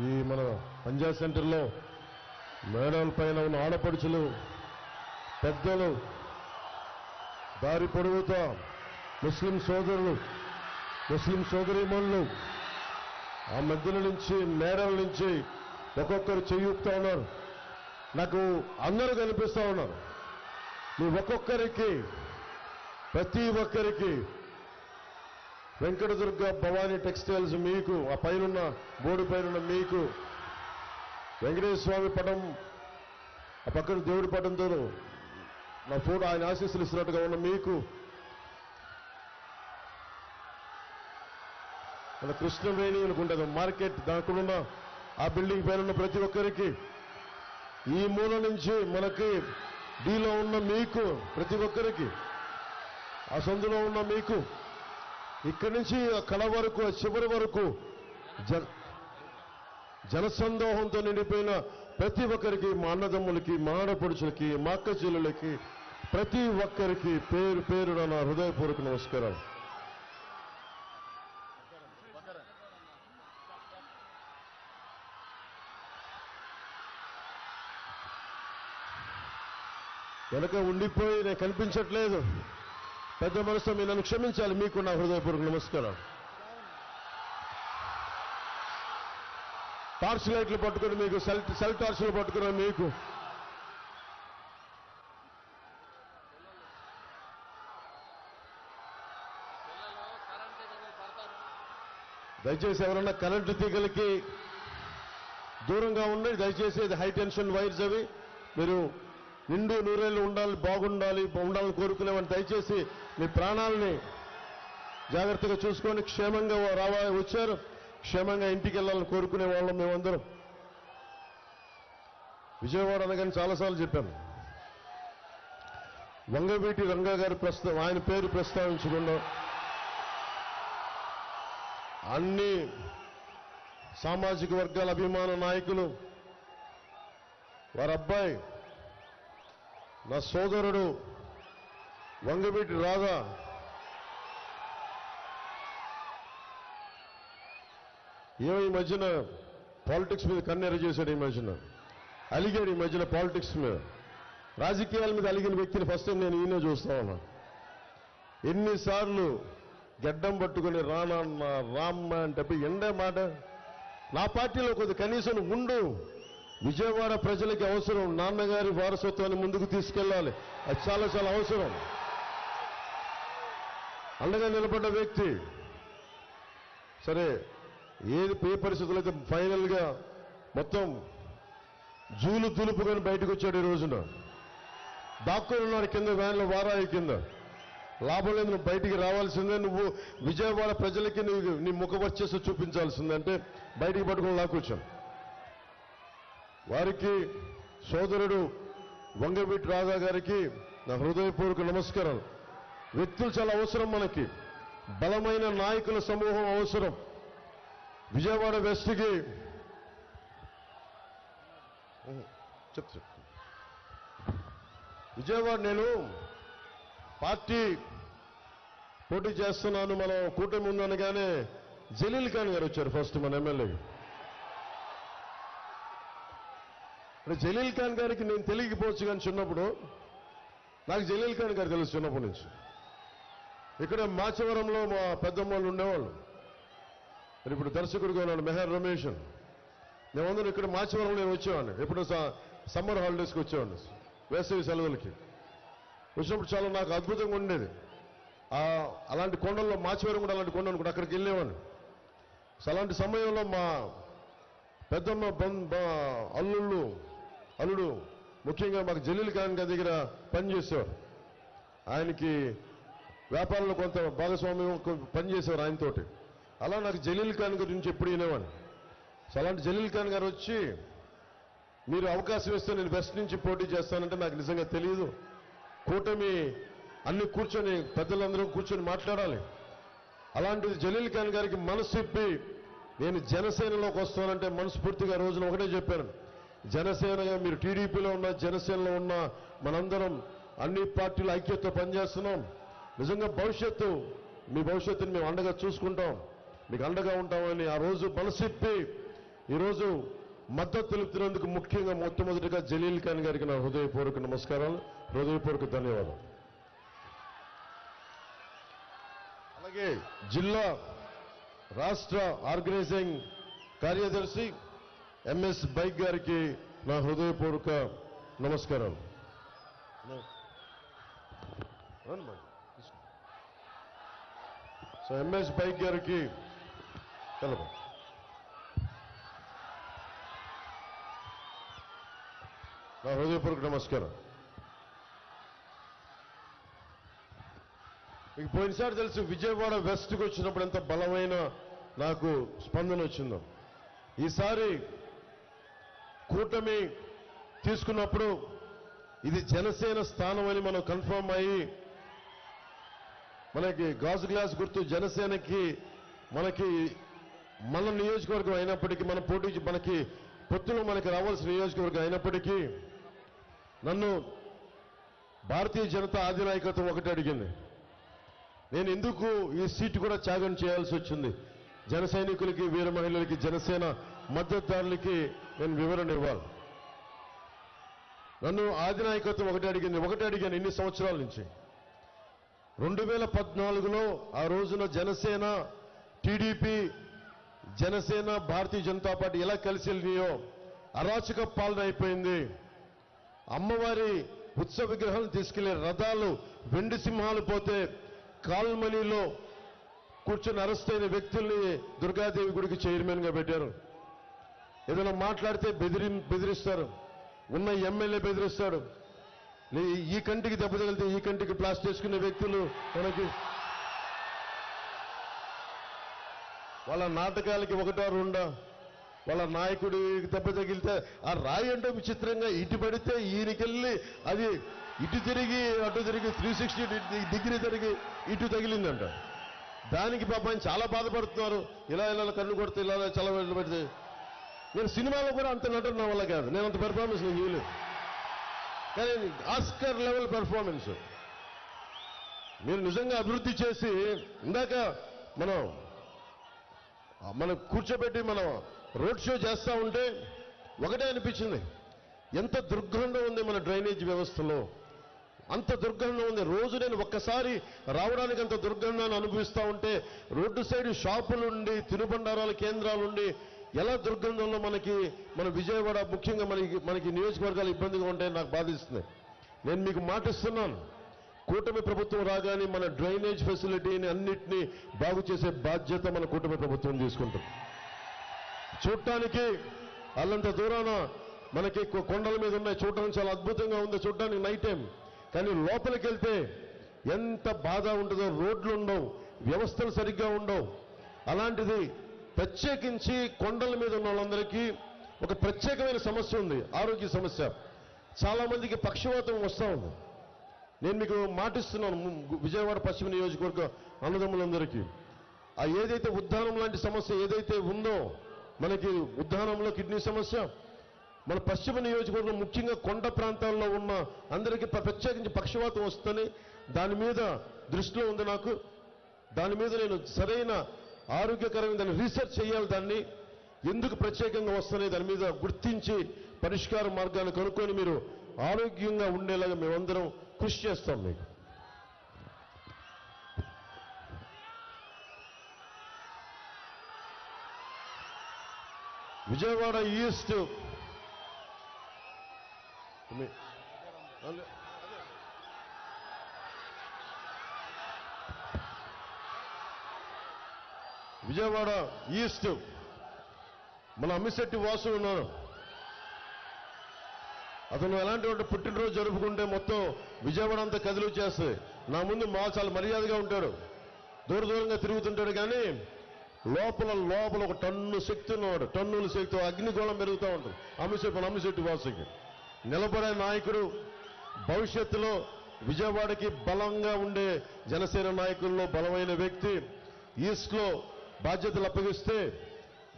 ఈ మన పంజాబ్ సెంటర్లో మేడల పైన ఉన్న ఆడపడుచులు, పెద్దలు, దారి పొడవుతా ముస్లిం సోదరులు, ముస్లిం సోదరీమణులు ఆ మధ్యల నుంచి మేడల నుంచి ఒక్కొక్కరు చెయ్యూపుతా ఉన్నారు. నాకు అందరూ కనిపిస్తూ ఉన్నారు. మీ ఒక్కొక్కరికి, ప్రతి ఒక్కరికి వెంకటదుర్గ భవానీ టెక్స్టైల్స్ మీకు, ఆ పైనున్న బోర్డు పైన మీకు వెంకటేశ్వర స్వామి పటం, ఆ పక్కన దేవుడి పటంతో నా ఫోటో, ఆయన ఆశీస్సులు ఇస్తున్నట్టుగా ఉన్న మీకు, మన కృష్ణవేణి అనుకుంటుంది మార్కెట్, దానికున్న ఆ బిల్డింగ్ పైన ఉన్న ప్రతి ఒక్కరికి, ఈ మూల నుంచి మనకి డీలో ఉన్న మీకు, ప్రతి ఒక్కరికి, ఆ సందులో ఉన్న మీకు, ఇక్కడి నుంచి ఆ కళ వరకు, ఆ చివరి వరకు జనసందోహంతో నిండిపోయిన ప్రతి ఒక్కరికి, మా అన్నదమ్ములకి, మా ఆడపడుచులకి, మా అక్క చెల్లెలకి, ప్రతి ఒక్కరికి పేరు పేరున నా హృదయపూర్వక నమస్కారాలు. వెనక ఉండిపోయి నేను కనిపించట్లేదు, పెద్ద మనసుతో మీరు నన్ను క్షమించాలి. మీకు నా హృదయపూర్వక నమస్కారం. టార్చ్ లైట్లు పట్టుకుని మీకు, సెల్ టార్చ్లు పట్టుకున్న మీకు, దయచేసి ఎవరన్నా కరెంటు తీగలకి దూరంగా ఉండండి. దయచేసి ఇది హై టెన్షన్ వైర్స్, అవి మీరు నిండు నూరేళ్ళు ఉండాలి, ఉండాలని కోరుకునేవాడిని. దయచేసి మీ ప్రాణాలని జాగ్రత్తగా చూసుకొని క్షేమంగా వచ్చారు, క్షేమంగా ఇంటికి వెళ్ళాలని కోరుకునే వాళ్ళం మేమందరం. విజయవాడ అనగానే చాలాసార్లు చెప్పాను, వంగవీటి రంగా గారి ఆయన పేరు ప్రస్తావించకుండా అన్ని సామాజిక వర్గాల అభిమాన నాయకులు, వారి అబ్బాయి, నా సోదరుడు వంగవీటి రాధా ఏమో ఈ మధ్యన పాలిటిక్స్ మీద కన్నెర చేశాడు, ఈ మధ్యన అలిగాడు, ఈ మధ్యన పాలిటిక్స్ మీద, రాజకీయాల మీద అలిగిన వ్యక్తిని ఫస్ట్ టైం నేను ఈయన చూస్తా ఉన్నా. ఎన్నిసార్లు గడ్డం పట్టుకుని రానన్న రామ్మ అంటే ఎండే మాట. నా పార్టీలో కొద్ది కనీసం ఉండు, విజయవాడ ప్రజలకి అవసరం, నాన్నగారి వారసత్వాన్ని ముందుకు తీసుకెళ్లాలి, అది చాలా చాలా అవసరం. అండగా నిలబడ్డ వ్యక్తి. సరే, ఏ పరిస్థితులు అయితే ఫైనల్గా మొత్తం జూలు దులుపుకొని బయటకు వచ్చాడు. ఈ రోజున దాక్కుని ఉన్నాడు కింద వ్యాన్లో, వారాయి కింద. లాభం లేదు, నువ్వు బయటికి రావాల్సిందే, నువ్వు విజయవాడ ప్రజలకి నీ ముఖ వర్చస్సు చూపించాల్సిందే అంటే బయటికి పట్టుకుని లాక్కొచ్చాం. వారికి, సోదరుడు వంగవీటి రాధా గారికి నా హృదయపూర్వక నమస్కారాలు. వ్యక్తులు చాలా అవసరం మనకి, బలమైన నాయకుల సమూహం అవసరం. విజయవాడ వెస్ట్కి విజయవాడ నేను పార్టీ పోటీ చేస్తున్నాను, మనం కూటమి ఉందనగానే జలీల్ ఖాన్ గారు వచ్చారు ఫస్ట్, మన ఎమ్మెల్యే. అంటే జలీల్ ఖాన్ గారికి నేను తెలియకపోవచ్చు, కానీ చిన్నప్పుడు నాకు జలీల్ ఖాన్ గారు తెలుసు చిన్నప్పటి నుంచి. ఇక్కడ మాచవరంలో మా పెద్దమ్మలు ఉండేవాళ్ళు, మరి ఇప్పుడు దర్శకుడిగా ఉన్నాడు మెహర్ రమేష్. మేమందరం ఇక్కడ మాచవరంలో నేను వచ్చేవాడిని, ఎప్పుడు సమ్మర్ హాలిడేస్కి వచ్చేవాడిని, వేసవి సెలవులకి వచ్చినప్పుడు చాలా నాకు అద్భుతంగా ఉండేది. అలాంటి కొండల్లో, మాచవరం కూడా అలాంటి కొండ అనుకుంటే అక్కడికి వెళ్ళేవాడిని. అలాంటి సమయంలో మా పెద్దమ్మ అల్లుడు ముఖ్యంగా మాకు జలీల్ ఖాన్ గారి దగ్గర పనిచేసేవారు. ఆయనకి వ్యాపారంలో కొంత భాగస్వామ్యం పనిచేసేవారు ఆయనతోటి. అలా నాకు జలీల్ ఖాన్ గురించి ఎప్పుడు వినేవాడిని. అలాంటి జలీల్ ఖాన్ గారు వచ్చి, మీరు అవకాశం ఇస్తే నేను వెస్ట్ నుంచి పోటీ చేస్తానంటే నాకు నిజంగా తెలియదు. కూటమి అన్ని కూర్చొని, పెద్దలందరూ కూర్చొని మాట్లాడాలి. అలాంటిది జలీల్ ఖాన్ గారికి మనసు ఇప్పి నేను జనసేనలోకి వస్తానంటే మనస్ఫూర్తిగా రోజున ఒకటే చెప్పాను, జనసేనగా మీరు టీడీపీలో ఉన్న, జనసేనలో ఉన్న మనందరం అన్ని పార్టీల ఐక్యతతో పనిచేస్తున్నాం. నిజంగా మీ భవిష్యత్తుని మేము అండగా చూసుకుంటాం, మీకు అండగా ఉంటామని ఆ రోజు మనసిప్పి ఈరోజు మద్దతు తెలుపుతున్నందుకు ముఖ్యంగా మొట్టమొదటిగా జలీల్ ఖాన్ గారికి నా హృదయపూర్వక నమస్కారాలు, హృదయపూర్వక ధన్యవాదాలు. అలాగే జిల్లా రాష్ట్ర ఆర్గనైజింగ్ కార్యదర్శి ఎంఎస్ బైక్ గారికి నా హృదయపూర్వక నమస్కారాలు. సో ఎంఎస్ బైక్ గారికి కలప నా హృదయపూర్వక నమస్కారం. మీకు పోయినసారి తెలుసు విజయవాడ వెస్ట్కి వచ్చినప్పుడు ఎంత బలమైన నాకు స్పందన వచ్చిందో. ఈసారి కూటమి తీసుకున్నప్పుడు ఇది జనసేన స్థానం అని మనం కన్ఫర్మ్ అయ్యి మనకి గాజు గ్లాస్ గుర్తు జనసేనకి మన నియోజకవర్గం అయినప్పటికీ మన పోటీ మనకి పొత్తులో మనకి రావాల్సిన నియోజకవర్గం అయినప్పటికీ నన్ను భారతీయ జనతా అధినాయకత్వం ఒకటి అడిగింది. నేను ఎందుకు ఈ సీటు కూడా త్యాగం చేయాల్సి వచ్చింది, జన సైనికులకి, వీర మహిళలకి, జనసేన మద్దతుదారులకి నేను వివరణ ఇవ్వాలి. నన్ను అధినాయకత్వం ఒకటి అడిగాను ఇన్ని సంవత్సరాల నుంచి. 2014లో ఆ రోజున జనసేన, టీడీపీ, జనసేన, భారతీయ జనతా పార్టీ ఎలా కలిసి వెళ్ళినాయో అరాచక పాలన అయిపోయింది. అమ్మవారి ఉత్సవ విగ్రహాలను తీసుకెళ్లే రథాలు వెండి సింహాలు పోతే కాల్మనీలో కూర్చొని అరెస్ట్ అయిన వ్యక్తుల్ని దుర్గాదేవి గుడికి చైర్మన్ గా పెట్టారు. ఏదైనా మాట్లాడితే బెదిరిస్తారు, ఉన్న ఎమ్మెల్యే బెదిరిస్తాడు. ఈ కంటికి దెబ్బ తగిలితే ఈ కంటికి ప్లాస్టర్ వేసుకునే వ్యక్తులు మనకి వాళ్ళ నాటకాలకి ఒకటో రెండో, వాళ్ళ నాయకుడికి దెబ్బ తగిలితే ఆ రాయి అంటే విచిత్రంగా ఇటు పడితే ఈయనకెళ్ళి అది ఇటు తిరిగి అటు తిరిగి 360 డిగ్రీ తిరిగి ఇటు తగిలిందంట. దానికి పాపం చాలా బాధపడుతున్నారు. ఇలా కన్ను కొడితే ఇలా చాలా పెడితే నేను సినిమాలో కూడా అంత నటన నా వల్ల కాదు, నేను అంత పెర్ఫార్మెన్స్ నేను చేయలేదు. కానీ ఆస్కర్ లెవెల్ పెర్ఫార్మెన్స్ మీరు నిజంగా అభివృద్ధి చేసి ఇందాక మనం కూర్చోబెట్టి మనం రోడ్ షో చేస్తూ ఉంటే ఒకటే అనిపించింది, ఎంత దుర్గంధం ఉంది మన డ్రైనేజ్ వ్యవస్థలో, అంత దుర్గంధం ఉంది. రోజు నేను ఒక్కసారి రావడానికి అంత దుర్గంధాన్ని అనుభవిస్తూ ఉంటే రోడ్డు సైడ్ షాపులుండి, తినుబండారాల కేంద్రాలుండి ఎలా దుర్గంధంలో మన విజయవాడ ముఖ్యంగా మనకి నియోజకవర్గాలు ఇబ్బందిగా ఉంటాయని నాకు బాధిస్తుంది. నేను మీకు మాటిస్తున్నాను, కూటమి ప్రభుత్వం రాగానే మన డ్రైనేజ్ ఫెసిలిటీని అన్నిటినీ బాగు చేసే బాధ్యత మన కూటమి ప్రభుత్వం తీసుకుంటుంది. చూడటానికి అల్లంత దూరాన మనకి కొండల మీద ఉన్నాయి, చూడటానికి చాలా అద్భుతంగా ఉంది చూడటానికి నైట్ టైం. కానీ లోపలికి వెళ్తే ఎంత బాధ ఉంటుందో, రోడ్లు ఉండవు, వ్యవస్థలు సరిగ్గా ఉండవు. అలాంటిది ప్రత్యేకించి కొండల మీద ఉన్న వాళ్ళందరికీ ఒక ప్రత్యేకమైన సమస్య ఉంది, ఆరోగ్య సమస్య. చాలా మందికి పక్షవాతం వస్తూ ఉంది. నేను మీకు మాటిస్తున్నాను, విజయవాడ పశ్చిమ నియోజకవర్గ అన్నదమ్ములందరికీ ఏదైతే ఉద్దానం లాంటి సమస్య ఏదైతే ఉందో, మనకి ఉద్దానంలో కిడ్నీ సమస్య, మన పశ్చిమ నియోజకవర్గం ముఖ్యంగా కొండ ప్రాంతాల్లో ఉన్న అందరికీ ప్రత్యేకించి పక్షవాతం వస్తుందని దాని మీద దృష్టిలో ఉంది నాకు. దాని మీద నేను సరైన ఆరోగ్యకరమైన దాన్ని రీసెర్చ్ చేయాలి. దాన్ని ఎందుకు ప్రత్యేకంగా వస్తున్నాయి దాని మీద గుర్తించి పరిష్కార మార్గాన్ని కనుక్కొని మీరు ఆరోగ్యంగా ఉండేలాగా మేమందరం కృషి చేస్తాం. మీకు విజయవాడ ఈస్ట్ విజయవాడ ఈస్ట్ మన అమ్మిశెట్టి వాసు ఉన్నారు. అతను ఎలాంటి పుట్టినరోజు జరుపుకుంటే మొత్తం విజయవాడ అంతా కదిలి వచ్చేస్తుంది. నా ముందు చాలా మర్యాదగా ఉంటాడు, దూరంగా తిరుగుతుంటాడు. కానీ లోపల ఒక టన్ను శక్తి ఉన్నవాడు, టన్నుల శక్తి, అగ్నిగోళం పెరుగుతూ ఉంటుంది. అమ్మిశెట్టి వాసుకి నిలబడే నాయకుడు. భవిష్యత్తులో విజయవాడకి బలంగా ఉండే జనసేన నాయకుల్లో బలమైన వ్యక్తి. ఈస్ట్లో బాధ్యతలు అప్పగిస్తే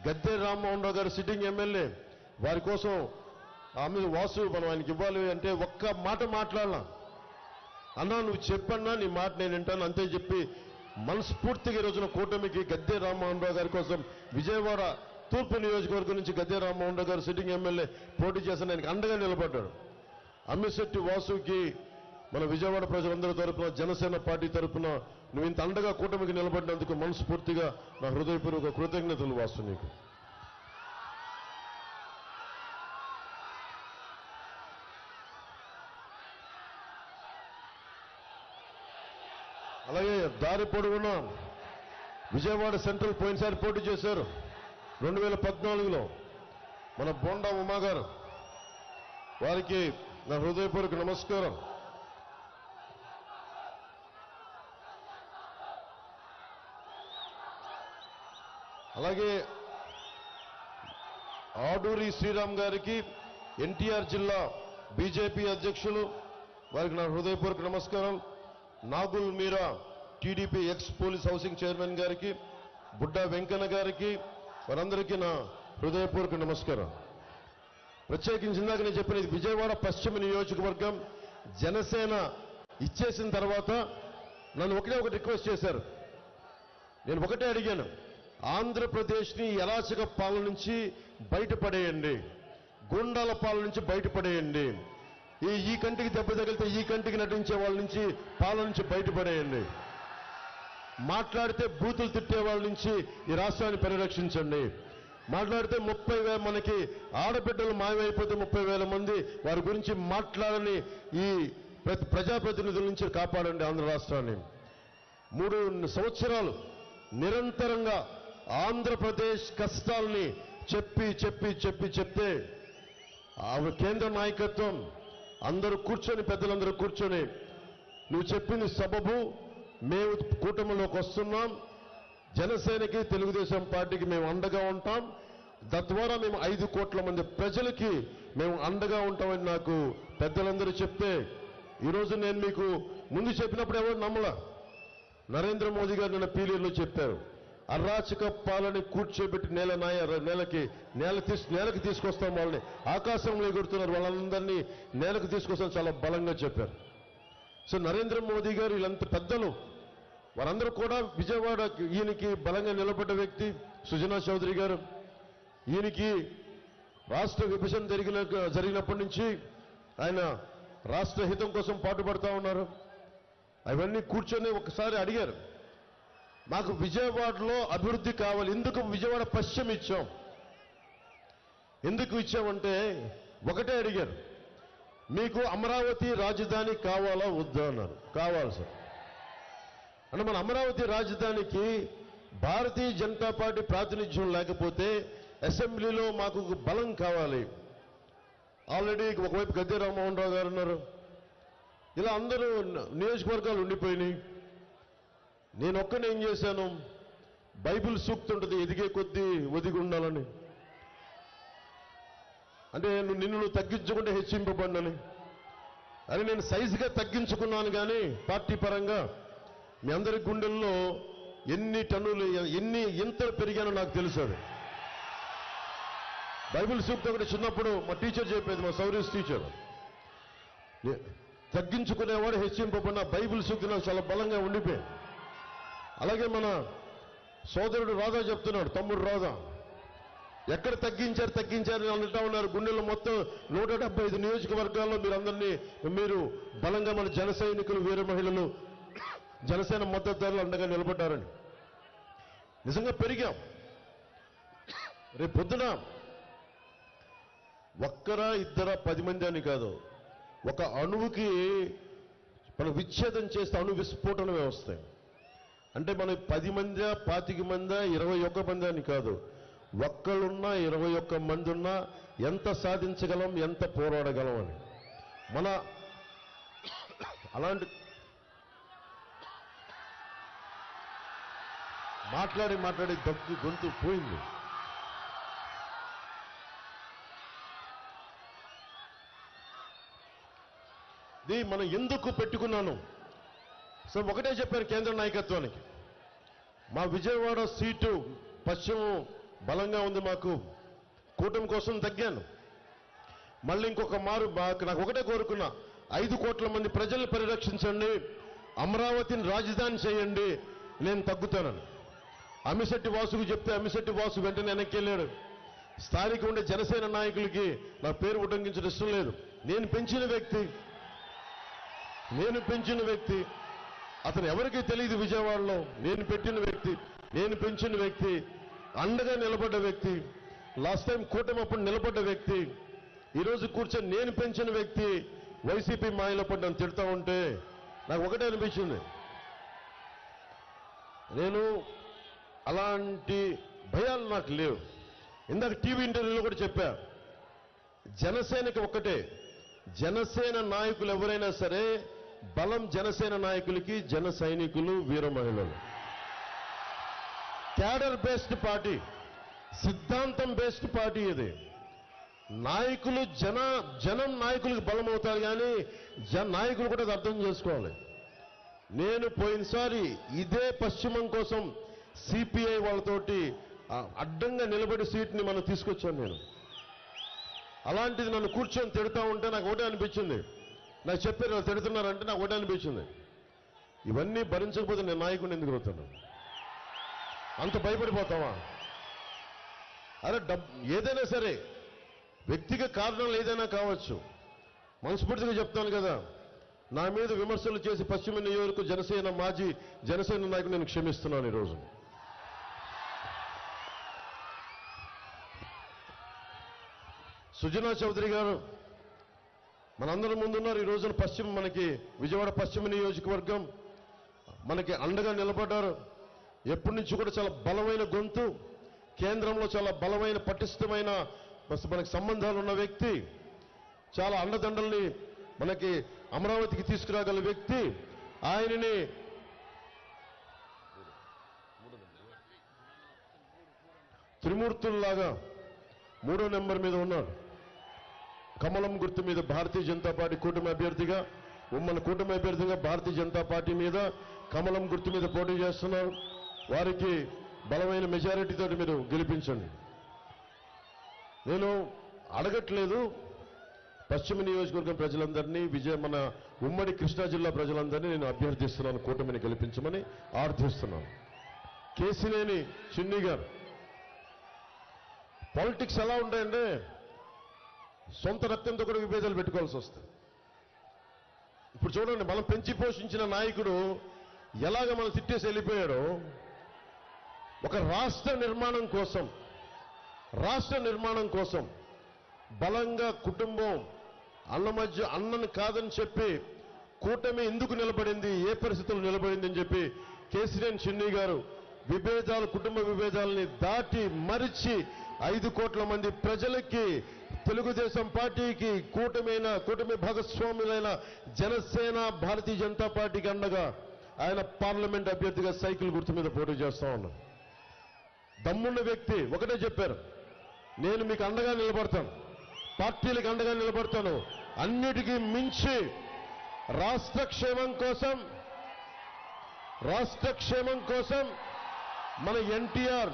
గద్దె రామ్మోహన్ రావు గారు సిట్టింగ్ ఎమ్మెల్యే, వారి కోసం వాసు మనం ఆయనకి ఇవ్వాలి అంటే ఒక్క మాట మాట్లాడలా. అన్నా నువ్వు చెప్పన్నా నీ మాట నేను వింటాను అంతే చెప్పి మనస్ఫూర్తిగా ఈ రోజున కూటమికి గద్దె రామ్మోహన్ రావు గారి కోసం విజయవాడ తూర్పు నియోజకవర్గం నుంచి గద్దె రామ్మోహన్ రావు గారు సిట్టింగ్ ఎమ్మెల్యే పోటీ చేసిన ఆయనకి అండగా నిలబడ్డాడు. అమ్మిశెట్టి వాసుకి మన విజయవాడ ప్రజలందరి తరపున, జనసేన పార్టీ తరపున నువ్వు ఇంత అండగా కూటమికి నిలబడినందుకు మనస్ఫూర్తిగా నా హృదయపూర్వక కృతజ్ఞతలు వాసు నీకు. అలాగే దారి పొడవునా విజయవాడ సెంట్రల్ పోయినసారి పోటీ చేశారు 2014లో మన బోండా ఉమా గారు, వారికి నా హృదయపూర్వక నమస్కారం. అలాగే ఆడూరి శ్రీరామ్ గారికి, ఎన్టీఆర్ జిల్లా బీజేపీ అధ్యక్షులు, వారికి నా హృదయపూర్వక నమస్కారం. Nagul Meera TDP ex police housing chairman గారికి, బుడ్డా వెంకన్న గారికి, వారందరికీ నా హృదయపూర్వక నమస్కారం. ప్రత్యేకించి ఇందాక నేను చెప్పిన ఇది విజయవాడ పశ్చిమ నియోజకవర్గం. జనసేన ఇచ్చేసిన తర్వాత నన్ను ఒకటి రిక్వెస్ట్ చేశారు. నేను ఒకటే అడిగాను, ఆంధ్రప్రదేశ్ని అరాచక పాలన నుంచి బయటపడేయండి, గుండాల పాలన నుంచి బయటపడేయండి, ఈ కంటికి దెబ్బ తగిలితే ఈ కంటికి నటించే వాళ్ళ నుంచి పాలన నుంచి బయటపడేయండి, మాట్లాడితే బూతులు తిట్టే వాళ్ళ నుంచి ఈ రాష్ట్రాన్ని పరిరక్షించండి, మాట్లాడితే 30,000 మనకి ఆడబిడ్డలు మాయమైపోతే 30,000 మంది వారి గురించి మాట్లాడని ఈ ప్రజాప్రతినిధుల నుంచి కాపాడండి ఆంధ్ర రాష్ట్రాన్ని. 3 సంవత్సరాలు నిరంతరంగా ఆంధ్రప్రదేశ్ కష్టాలని చెప్తే కేంద్ర నాయకత్వం అందరూ కూర్చొని, పెద్దలందరూ కూర్చొని, నువ్వు చెప్పింది సబబు, మేము కూటమిలోకి వస్తున్నాం, జనసేనకి తెలుగుదేశం పార్టీకి మేము అండగా ఉంటాం, తద్వారా మేము 5 కోట్ల మంది ప్రజలకి మేము అండగా ఉంటామని నాకు పెద్దలందరూ చెప్తే, ఈరోజు నేను మీకు ముందు చెప్పినప్పుడు ఎవరు నమ్మలా. నరేంద్ర మోదీ గారు నిన్న పీలీలో చెప్పారు, అరాచక పాలని కూర్చోబెట్టి నేలకి తీసుకొస్తాం, వాళ్ళని ఆకాశంలో ఎగురుతున్నారు, వాళ్ళందరినీ నేలకు తీసుకొస్తాం చాలా బలంగా చెప్పారు. సో నరేంద్ర మోదీ గారు వీళ్ళంత పెద్దలు, వారందరూ కూడా విజయవాడ ఈయనకి బలంగా నిలబడ్డ వ్యక్తి. సుజనా చౌదరి గారు, ఈయనకి రాష్ట్ర విభజన జరిగినప్పటి నుంచి ఆయన రాష్ట్ర హితం కోసం పాటుపడతా ఉన్నారు. అవన్నీ కూర్చొని ఒకసారి అడిగారు, మాకు విజయవాడలో అభివృద్ధి కావాలి, ఎందుకు విజయవాడ పశ్చిమ ఇచ్చాం, ఎందుకు ఇచ్చామంటే ఒకటే అడిగారు, మీకు అమరావతి రాజధాని కావాలా వద్దా అన్నారు. కావాలి సార్ అంటే మన అమరావతి రాజధానికి భారతీయ జనతా పార్టీ ప్రాతినిధ్యం లేకపోతే అసెంబ్లీలో మాకు బలం కావాలి. ఆల్రెడీ ఒకవైపు గద్దె రామ్మోహన్ రావు గారు ఉన్నారు, ఇలా అందరూ నియోజకవర్గాలు ఉండిపోయినాయి. నేను ఒక్కనే ఏం చేశాను, బైబిల్ సూక్తి ఉంటుంది, ఎదిగే కొద్దీ ఒదిగి ఉండాలని, అంటే నిన్ను తగ్గించుకుంటే హెచ్చింపబడినని. అని నేను సైజుగా తగ్గించుకున్నాను, కానీ పార్టీ పరంగా మీ అందరి గుండెల్లో ఎన్ని టన్నులు ఎంత పెరిగానో నాకు తెలుసు. అది బైబిల్ సూక్తి ఒకటి చిన్నప్పుడు మా టీచర్ చెప్పేది, మా సౌరీస్ టీచర్, తగ్గించుకునేవాడు హెచ్చింపబడిన బైబిల్ సూక్తి నాకు చాలా బలంగా ఉండిపోయింది. అలాగే మన సోదరుడు రాధా చెప్తున్నాడు, తమ్ముడు రాధా, ఎక్కడ తగ్గించారు అంటా ఉన్నారు. గుండెల్లో మొత్తం 175 నియోజకవర్గాల్లో మీరు బలంగా మన జన సైనికులు, వీర మహిళలు, జనసేన మద్దతుదారులు అండగా నిలబడ్డారని. నిజంగా పెరిగాం. రేపు పొద్దున ఒక్కరా ఇద్దరా 10 మంది అని కాదు, ఒక అణువుకి మనం విచ్ఛేదం చేస్తే అణు విస్ఫోటనమే వస్తాయి. అంటే మనం 10 మందా 25 మందా 21 మంది అని కాదు, ఒక్కళ్ళున్నా 21 మంది ఉన్నా ఎంత సాధించగలం, ఎంత పోరాడగలం అని మన అలాంటి మాట్లాడి గొంతు పోయింది. ఇది మనం ఎందుకు పెట్టుకున్నాను సో ఒకటే చెప్పారు కేంద్ర నాయకత్వానికి, మా విజయవాడ సీటు పశ్చిమం బలంగా ఉంది, మాకు కూటమి కోసం తగ్గాను. మళ్ళీ ఇంకొక మారు నాకు ఒకటే కోరుకున్నా, 5 కోట్ల మంది ప్రజల్ని పరిరక్షించండి, అమరావతిని రాజధాని చేయండి, నేను తగ్గుతానని. అమ్మిశెట్టి వాసుకు చెప్తే అమ్మిశెట్టి వాసు వెంటనే వెనక్కి వెళ్ళాడు. స్థానిక ఉండే జనసేన నాయకులకి నా పేరు ఉటంకించడం ఇష్టం లేదు. నేను పెంచిన వ్యక్తి అతను ఎవరికీ తెలియదు. విజయవాడలో నేను పెంచిన వ్యక్తి, అండగా నిలబడ్డ వ్యక్తి, లాస్ట్ టైం కూటమి అప్పుడు నిలబడ్డ వ్యక్తి, ఈరోజు కూర్చొని నేను పెంచిన వ్యక్తి వైసీపీ మాయలో పడి నన్ను తిడతా ఉంటే నాకు ఒకటే అనిపించింది. నేను అలాంటి భయాలు నాకు లేవు. ఇందాక టీవీ ఇంటర్వ్యూలో కూడా చెప్పా, జనసేనకి ఒక్కటే, జనసేన నాయకులు ఎవరైనా సరే బలం జనసేన నాయకులకి, జన సైనికులు, వీర మహిళలు. క్యాడర్ బేస్డ్ పార్టీ, సిద్ధాంతం బేస్డ్ పార్టీ ఇది. నాయకులు జనం నాయకులకు బలం అవుతారు, కానీ నాయకులు కూడా అర్థం చేసుకోవాలి. నేను పోయినసారి ఇదే పశ్చిమం కోసం సిపిఐ వాళ్ళతోటి అడ్డంగా నిలబడి సీట్ని మనం తీసుకొచ్చాను నేను. అలాంటిది నన్ను కూర్చొని తిడతా ఉంటే నాకు ఒకటే అనిపించింది. నాకు చెప్పారు వాళ్ళు తిడుతున్నారంటే నాకు ఒకటే అనిపించింది, ఇవన్నీ భరించకపోతే నేను నాయకుడిని ఎందుకు అవుతాను? అంత భయపడిపోతావా? అరే ఏదైనా సరే వ్యక్తిగత కారణాలు ఏదైనా కావచ్చు. మనస్ఫూర్తిగా చెప్తాను కదా, నా మీద విమర్శలు చేసి పశ్చిమ నియోజకవర్గ మాజీ జనసేన నాయకుడు నేను క్షమిస్తున్నాను ఈరోజు. సుజనా చౌదరి గారు మనందరి ముందున్నారు. ఈ రోజున మనకి విజయవాడ పశ్చిమ నియోజకవర్గం మనకి అండగా నిలబడ్డారు. ఎప్పటి నుంచి కూడా చాలా బలమైన గొంతు, కేంద్రంలో చాలా బలమైన పటిష్టమైన మనకి సంబంధాలు ఉన్న వ్యక్తి, చాలా అండదండల్ని మనకి అమరావతికి తీసుకురాగల వ్యక్తి. ఆయనని త్రిమూర్తుల్లాగా 3వ నెంబర్ మీద ఉన్నాడు. కమలం గుర్తు మీద భారతీయ జనతా పార్టీ కూటమి అభ్యర్థిగా, ఉమ్మడి కూటమి అభ్యర్థిగా భారతీయ జనతా పార్టీ మీద కమలం గుర్తు మీద పోటీ చేస్తున్నారు. వారికి బలమైన మెజారిటీతో మీరు గెలిపించండి. నేను అడగట్లేదు, పశ్చిమ నియోజకవర్గం ప్రజలందరినీ, మన ఉమ్మడి కృష్ణా జిల్లా ప్రజలందరినీ నేను అభ్యర్థిస్తున్నాను కూటమిని గెలిపించమని ఆర్థిస్తున్నాను. కేసినేని చిన్ని గారు, పాలిటిక్స్ ఎలా ఉంటాయంటే సొంత రక్తంతో కూడా విభేదాలు పెట్టుకోవాల్సి వస్తుంది. ఇప్పుడు చూడండి, మనం పెంచి పోషించిన నాయకుడు ఎలాగ మనం తిట్టేసి వెళ్ళిపోయాడో, ఒక రాష్ట్ర నిర్మాణం కోసం బలంగా కుటుంబం అన్నను కాదని చెప్పి కూటమి ఎందుకు నిలబడింది, ఏ పరిస్థితులు నిలబడింది అని చెప్పి కేసినేని చిన్ని గారు కుటుంబ విభేదాలని దాటి మరిచి 5 కోట్ల మంది ప్రజలకి, తెలుగుదేశం పార్టీకి, కూటమి భాగస్వాములైన జనసేన, భారతీయ జనతా పార్టీకి అండగా ఆయన పార్లమెంట్ అభ్యర్థిగా సైకిల్ గుర్తు మీద పోటీ చేస్తా ఉన్నాం. దమ్మున్న వ్యక్తి ఒకటే చెప్పారు, నేను మీకు అండగా నిలబడతాను, పార్టీలకు అండగా నిలబడతాను, అన్నిటికీ మించి రాష్ట్ర క్షేమం కోసం మన ఎన్టీఆర్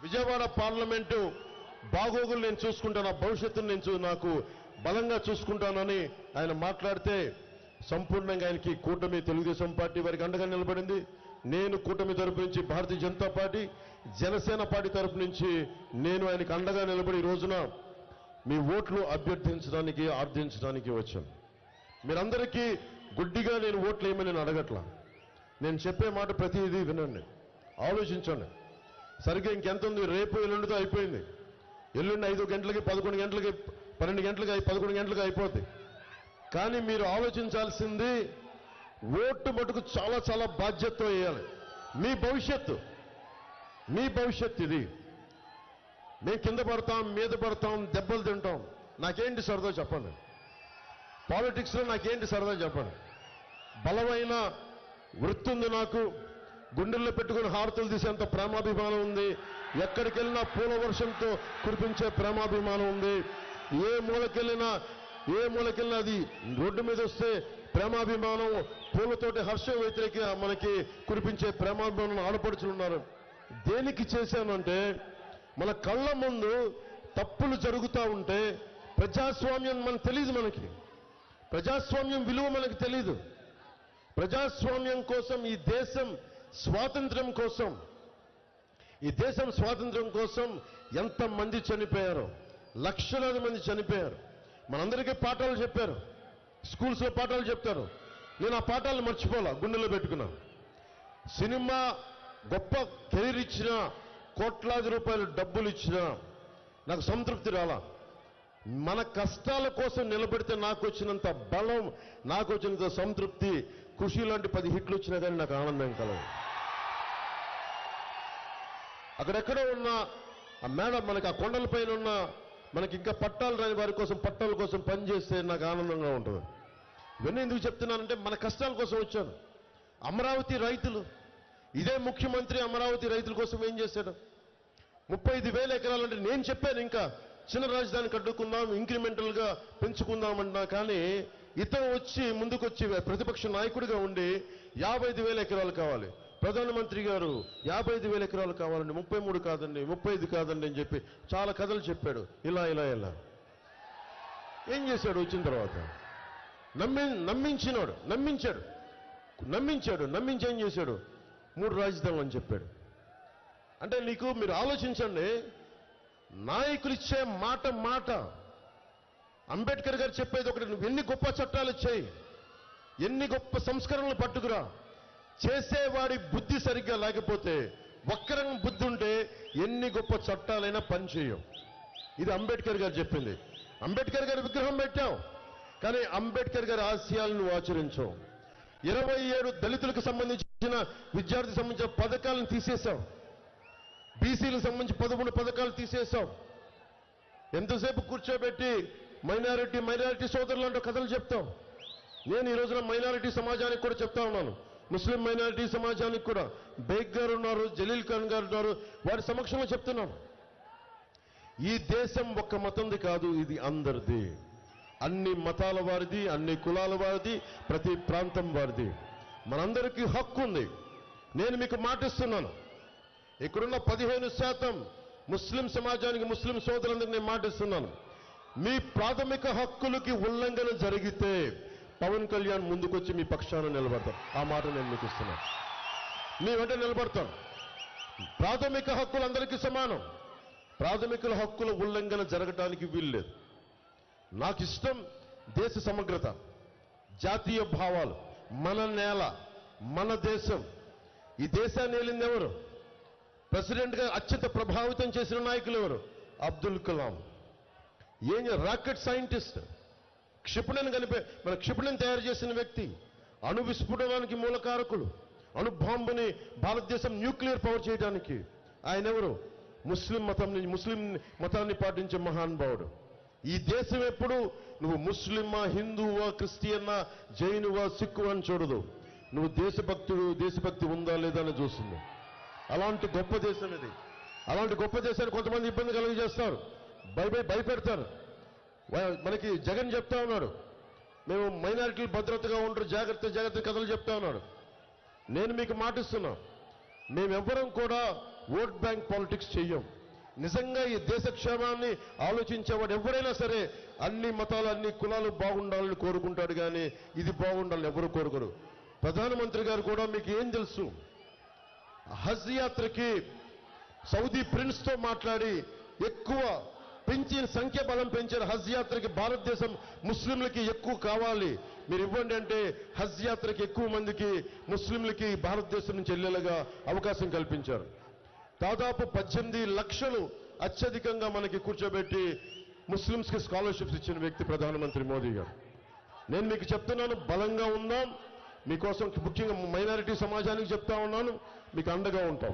విజయవాడ పార్లమెంటు బాగోగులు నేను చూసుకుంటాను, ఆ భవిష్యత్తును నాకు బలంగా చూసుకుంటానని ఆయన మాట్లాడితే సంపూర్ణంగా ఆయనకి కూటమి తెలుగుదేశం పార్టీ వారికి అండగా నిలబడింది. నేను కూటమి తరపు నుంచి భారతీయ జనతా పార్టీ, జనసేన పార్టీ తరపు నుంచి నేను ఆయనకు అండగా నిలబడి ఈ రోజున మీ ఓట్లు ఆర్థించడానికి వచ్చాను. మీరందరికీ గుడ్డిగా నేను ఓట్లు వేయమని నేను అడగట్లా. నేను చెప్పే మాట ప్రతిదీ వినండి, ఆలోచించండి. సరిగ్గా ఇంకెంత ఉంది, రేపు ఎల్లుండితో అయిపోయింది. ఎల్లుండి 5 గంటలకి 11 గంటలకి 12 గంటలకి 11 గంటలకి అయిపోద్ది. కానీ మీరు ఆలోచించాల్సింది ఓటు మటుకు చాలా చాలా బాధ్యతతో వేయాలి. మీ భవిష్యత్తు ఇది. మేము కింద పడతాం, మీద పడతాం, దెబ్బలు తింటాం, నాకేంటి సరదా చెప్పండి? పాలిటిక్స్లో నాకేంటి సరదా చెప్పండి? బలమైన వృత్తి ఉంది నాకు, గుండెల్లో పెట్టుకుని హారతులు తీసేంత ప్రేమాభిమానం ఉంది, ఎక్కడికి వెళ్ళినా పూల వర్షంతో కురిపించే ప్రేమాభిమానం ఉంది, ఏ మూలకెళ్ళినా అది రోడ్డు మీద వస్తే ప్రేమాభిమానం, పూలతోటి హర్షం వ్యతిరేక మనకి కురిపించే ప్రేమాభిమానం ఆడపడుచులు ఉన్నారు. దేనికి చేశానంటే, మన కళ్ళ ముందు తప్పులు జరుగుతూ ఉంటే ప్రజాస్వామ్యం మనకు తెలియదు. మనకి ప్రజాస్వామ్యం విలువ మనకు తెలీదు. ప్రజాస్వామ్యం కోసం ఈ దేశం స్వాతంత్ర్యం కోసం ఎంతమంది చనిపోయారో, లక్షలాది మంది చనిపోయారు. మనందరికీ పాఠాలు చెప్పారు, స్కూల్స్లో పాఠాలు చెప్తారు. నేను ఆ పాఠాలను మర్చిపోలా, గుండెలో పెట్టుకున్నాను. సినిమా గొప్ప కెరీర్ ఇచ్చినా, కోట్లాది రూపాయలు డబ్బులు ఇచ్చినా నాకు సంతృప్తి రాలా. మన కష్టాల కోసం నిలబడితే నాకు వచ్చినంత బలం, నాకు వచ్చినంత సంతృప్తి, ఖుషి లాంటి 10 హిట్లు వచ్చినా కానీ నాకు ఆనందం కలదు. అక్కడెక్కడో ఉన్న ఆ మేడం, మనకి ఆ కొండలపైన ఉన్న మనకి ఇంకా పట్టాలు రాని వారి కోసం, పట్టాల కోసం పనిచేస్తే నాకు ఆనందంగా ఉంటుంది. ఇవన్నీ ఎందుకు చెప్తున్నానంటే మన కష్టాల కోసం వచ్చాను. అమరావతి రైతులు, ఇదే ముఖ్యమంత్రి అమరావతి రైతుల కోసం ఏం చేశాడు? 35,000 ఎకరాలు అంటే నేను చెప్పాను, ఇంకా చిన్న రాజధాని కట్టుకుందాం, ఇంక్రిమెంటల్గా పెంచుకుందామన్నా, కానీ ఇతను వచ్చి ముందుకొచ్చి ప్రతిపక్ష నాయకుడిగా ఉండి 55,000 ఎకరాలు కావాలి, ప్రధానమంత్రి గారు 55,000 ఎకరాలు కావాలండి, 33 కాదండి, 35 కాదండి అని చెప్పి చాలా కథలు చెప్పాడు. ఇలా ఏం చేశాడు? వచ్చిన తర్వాత నమ్మించి ఏం చేశాడు? 3 రాజధానులు అని చెప్పాడు. అంటే మీరు ఆలోచించండి, నాయకులు ఇచ్చే మాట. అంబేద్కర్ గారు చెప్పేది ఒకటి, నువ్వు ఎన్ని గొప్ప చట్టాలు ఇచ్చాయి, ఎన్ని గొప్ప సంస్కరణలు పట్టుకురా, చేసేవాడి బుద్ధి సరిగ్గా లేకపోతే, వక్రం బుద్ధి ఉంటే ఎన్ని గొప్ప చట్టాలైనా పనిచేయం. ఇది అంబేద్కర్ గారు చెప్పింది. అంబేద్కర్ గారి విగ్రహం పెట్టావు, కానీ అంబేద్కర్ గారి ఆశయాలను ఆచరించావు. 27 దళితులకు సంబంధించిన విద్యార్థి సంబంధించిన పథకాలను తీసేశావు. బీసీలకు సంబంధించి 13 పథకాలు తీసేశావు. ఎంతసేపు కూర్చోబెట్టి మైనారిటీ సోదరులు అంటూ కథలు చెప్తావు. నేను ఈ రోజున మైనారిటీ సమాజానికి కూడా చెప్తా ఉన్నాను, ముస్లిం మైనారిటీ సమాజానికి కూడా. బేగ్ గారు ఉన్నారు, జలీల్ ఖాన్ గారు ఉన్నారు, వారి సమక్షంలో చెప్తున్నాను, ఈ దేశం ఒక్క మతంది కాదు, ఇది అందరిది. అన్ని మతాల వారిది, అన్ని కులాల వారిది, ప్రతి ప్రాంతం వారిది. మనందరికీ హక్కు ఉంది. నేను మీకు మాటిస్తున్నాను, ఇక్కడున్న 15% ముస్లిం సమాజానికి, ముస్లిం సోదరులందరికీ నేను మాటిస్తున్నాను, మీ ప్రాథమిక హక్కులకి ఉల్లంఘన జరిగితే పవన్ కళ్యాణ్ ముందుకొచ్చి మీ పక్షాన నిలబడతాం. ఆ మాట నేను మీకు ఇస్తున్నాను. మీ వెంట నిలబడతాను. ప్రాథమిక హక్కులు అందరికీ సమానం. ప్రాథమిక హక్కుల ఉల్లంఘన జరగటానికి వీల్లేదు. నాకు ఇష్టం దేశ సమగ్రత, జాతీయ భావాలు, మన నేల, మన దేశం. ఈ దేశాన్ని ఏలింది ఎవరు? ప్రెసిడెంట్గా అత్యంత ప్రభావితం చేసిన నాయకులు ఎవరు? అబ్దుల్ కలాం. రాకెట్ సైంటిస్ట్, మన క్షిపణిని తయారు చేసిన వ్యక్తి, అణు విస్ఫోటనానికి మూలకారకులు, అణు బాంబుని భారతదేశం న్యూక్లియర్ పవర్ చేయడానికి ఆయన ఎవరు? ముస్లిం మతాన్ని పాటించే మహానుభావుడు. ఈ దేశం ఎప్పుడు నువ్వు ముస్లిమా, హిందువా, క్రిస్టియన్నా, జైనువా, సిక్కు అని చూడదు. నువ్వు దేశభక్తి ఉందా లేదా అని చూస్తుంది. అలాంటి గొప్ప దేశం ఇది. అలాంటి గొప్ప దేశాన్ని కొంతమంది ఇబ్బంది కలుగజేస్తారు, భయపెడతారు. మనకి జగన్ చెప్తా ఉన్నాడు, మేము మైనారిటీలు భద్రతగా ఉంటారు, జాగ్రత్త కథలు చెప్తా ఉన్నాడు. నేను మీకు మాటిస్తున్నా, మేమెవ్వరం కూడా ఓట్ బ్యాంక్ పాలిటిక్స్ చెయ్యం. నిజంగా ఈ దేశ క్షేమాన్ని ఆలోచించేవాడు ఎవరైనా సరే అన్ని మతాలు, అన్ని కులాలు బాగుండాలని కోరుకుంటాడు, కానీ ఇది బాగుండాలని ఎవరు కోరుకోరు. ప్రధానమంత్రి గారు కూడా మీకు ఏం తెలుసు, హజ్ యాత్రకి సౌదీ ప్రిన్స్తో మాట్లాడి ఎక్కువ పెంచిన సంఖ్య బలం పెంచారు. హజ్ యాత్రకి భారతదేశం ముస్లింలకి ఎక్కువ కావాలి, మీరు ఇవ్వండి అంటే హజ్ యాత్రకి ఎక్కువ మందికి ముస్లింలకి భారతదేశం నుంచి వెళ్ళేలాగా అవకాశం కల్పించారు. దాదాపు 18 లక్షలు అత్యధికంగా మనకి కూర్చోబెట్టి ముస్లింస్కి స్కాలర్షిప్స్ ఇచ్చిన వ్యక్తి ప్రధానమంత్రి మోదీ గారు. నేను మీకు చెప్తున్నాను, బలంగా ఉందాం. మీకోసం ముఖ్యంగా మైనారిటీ సమాజానికి చెప్తా ఉన్నాను, మీకు అండగా ఉంటాం.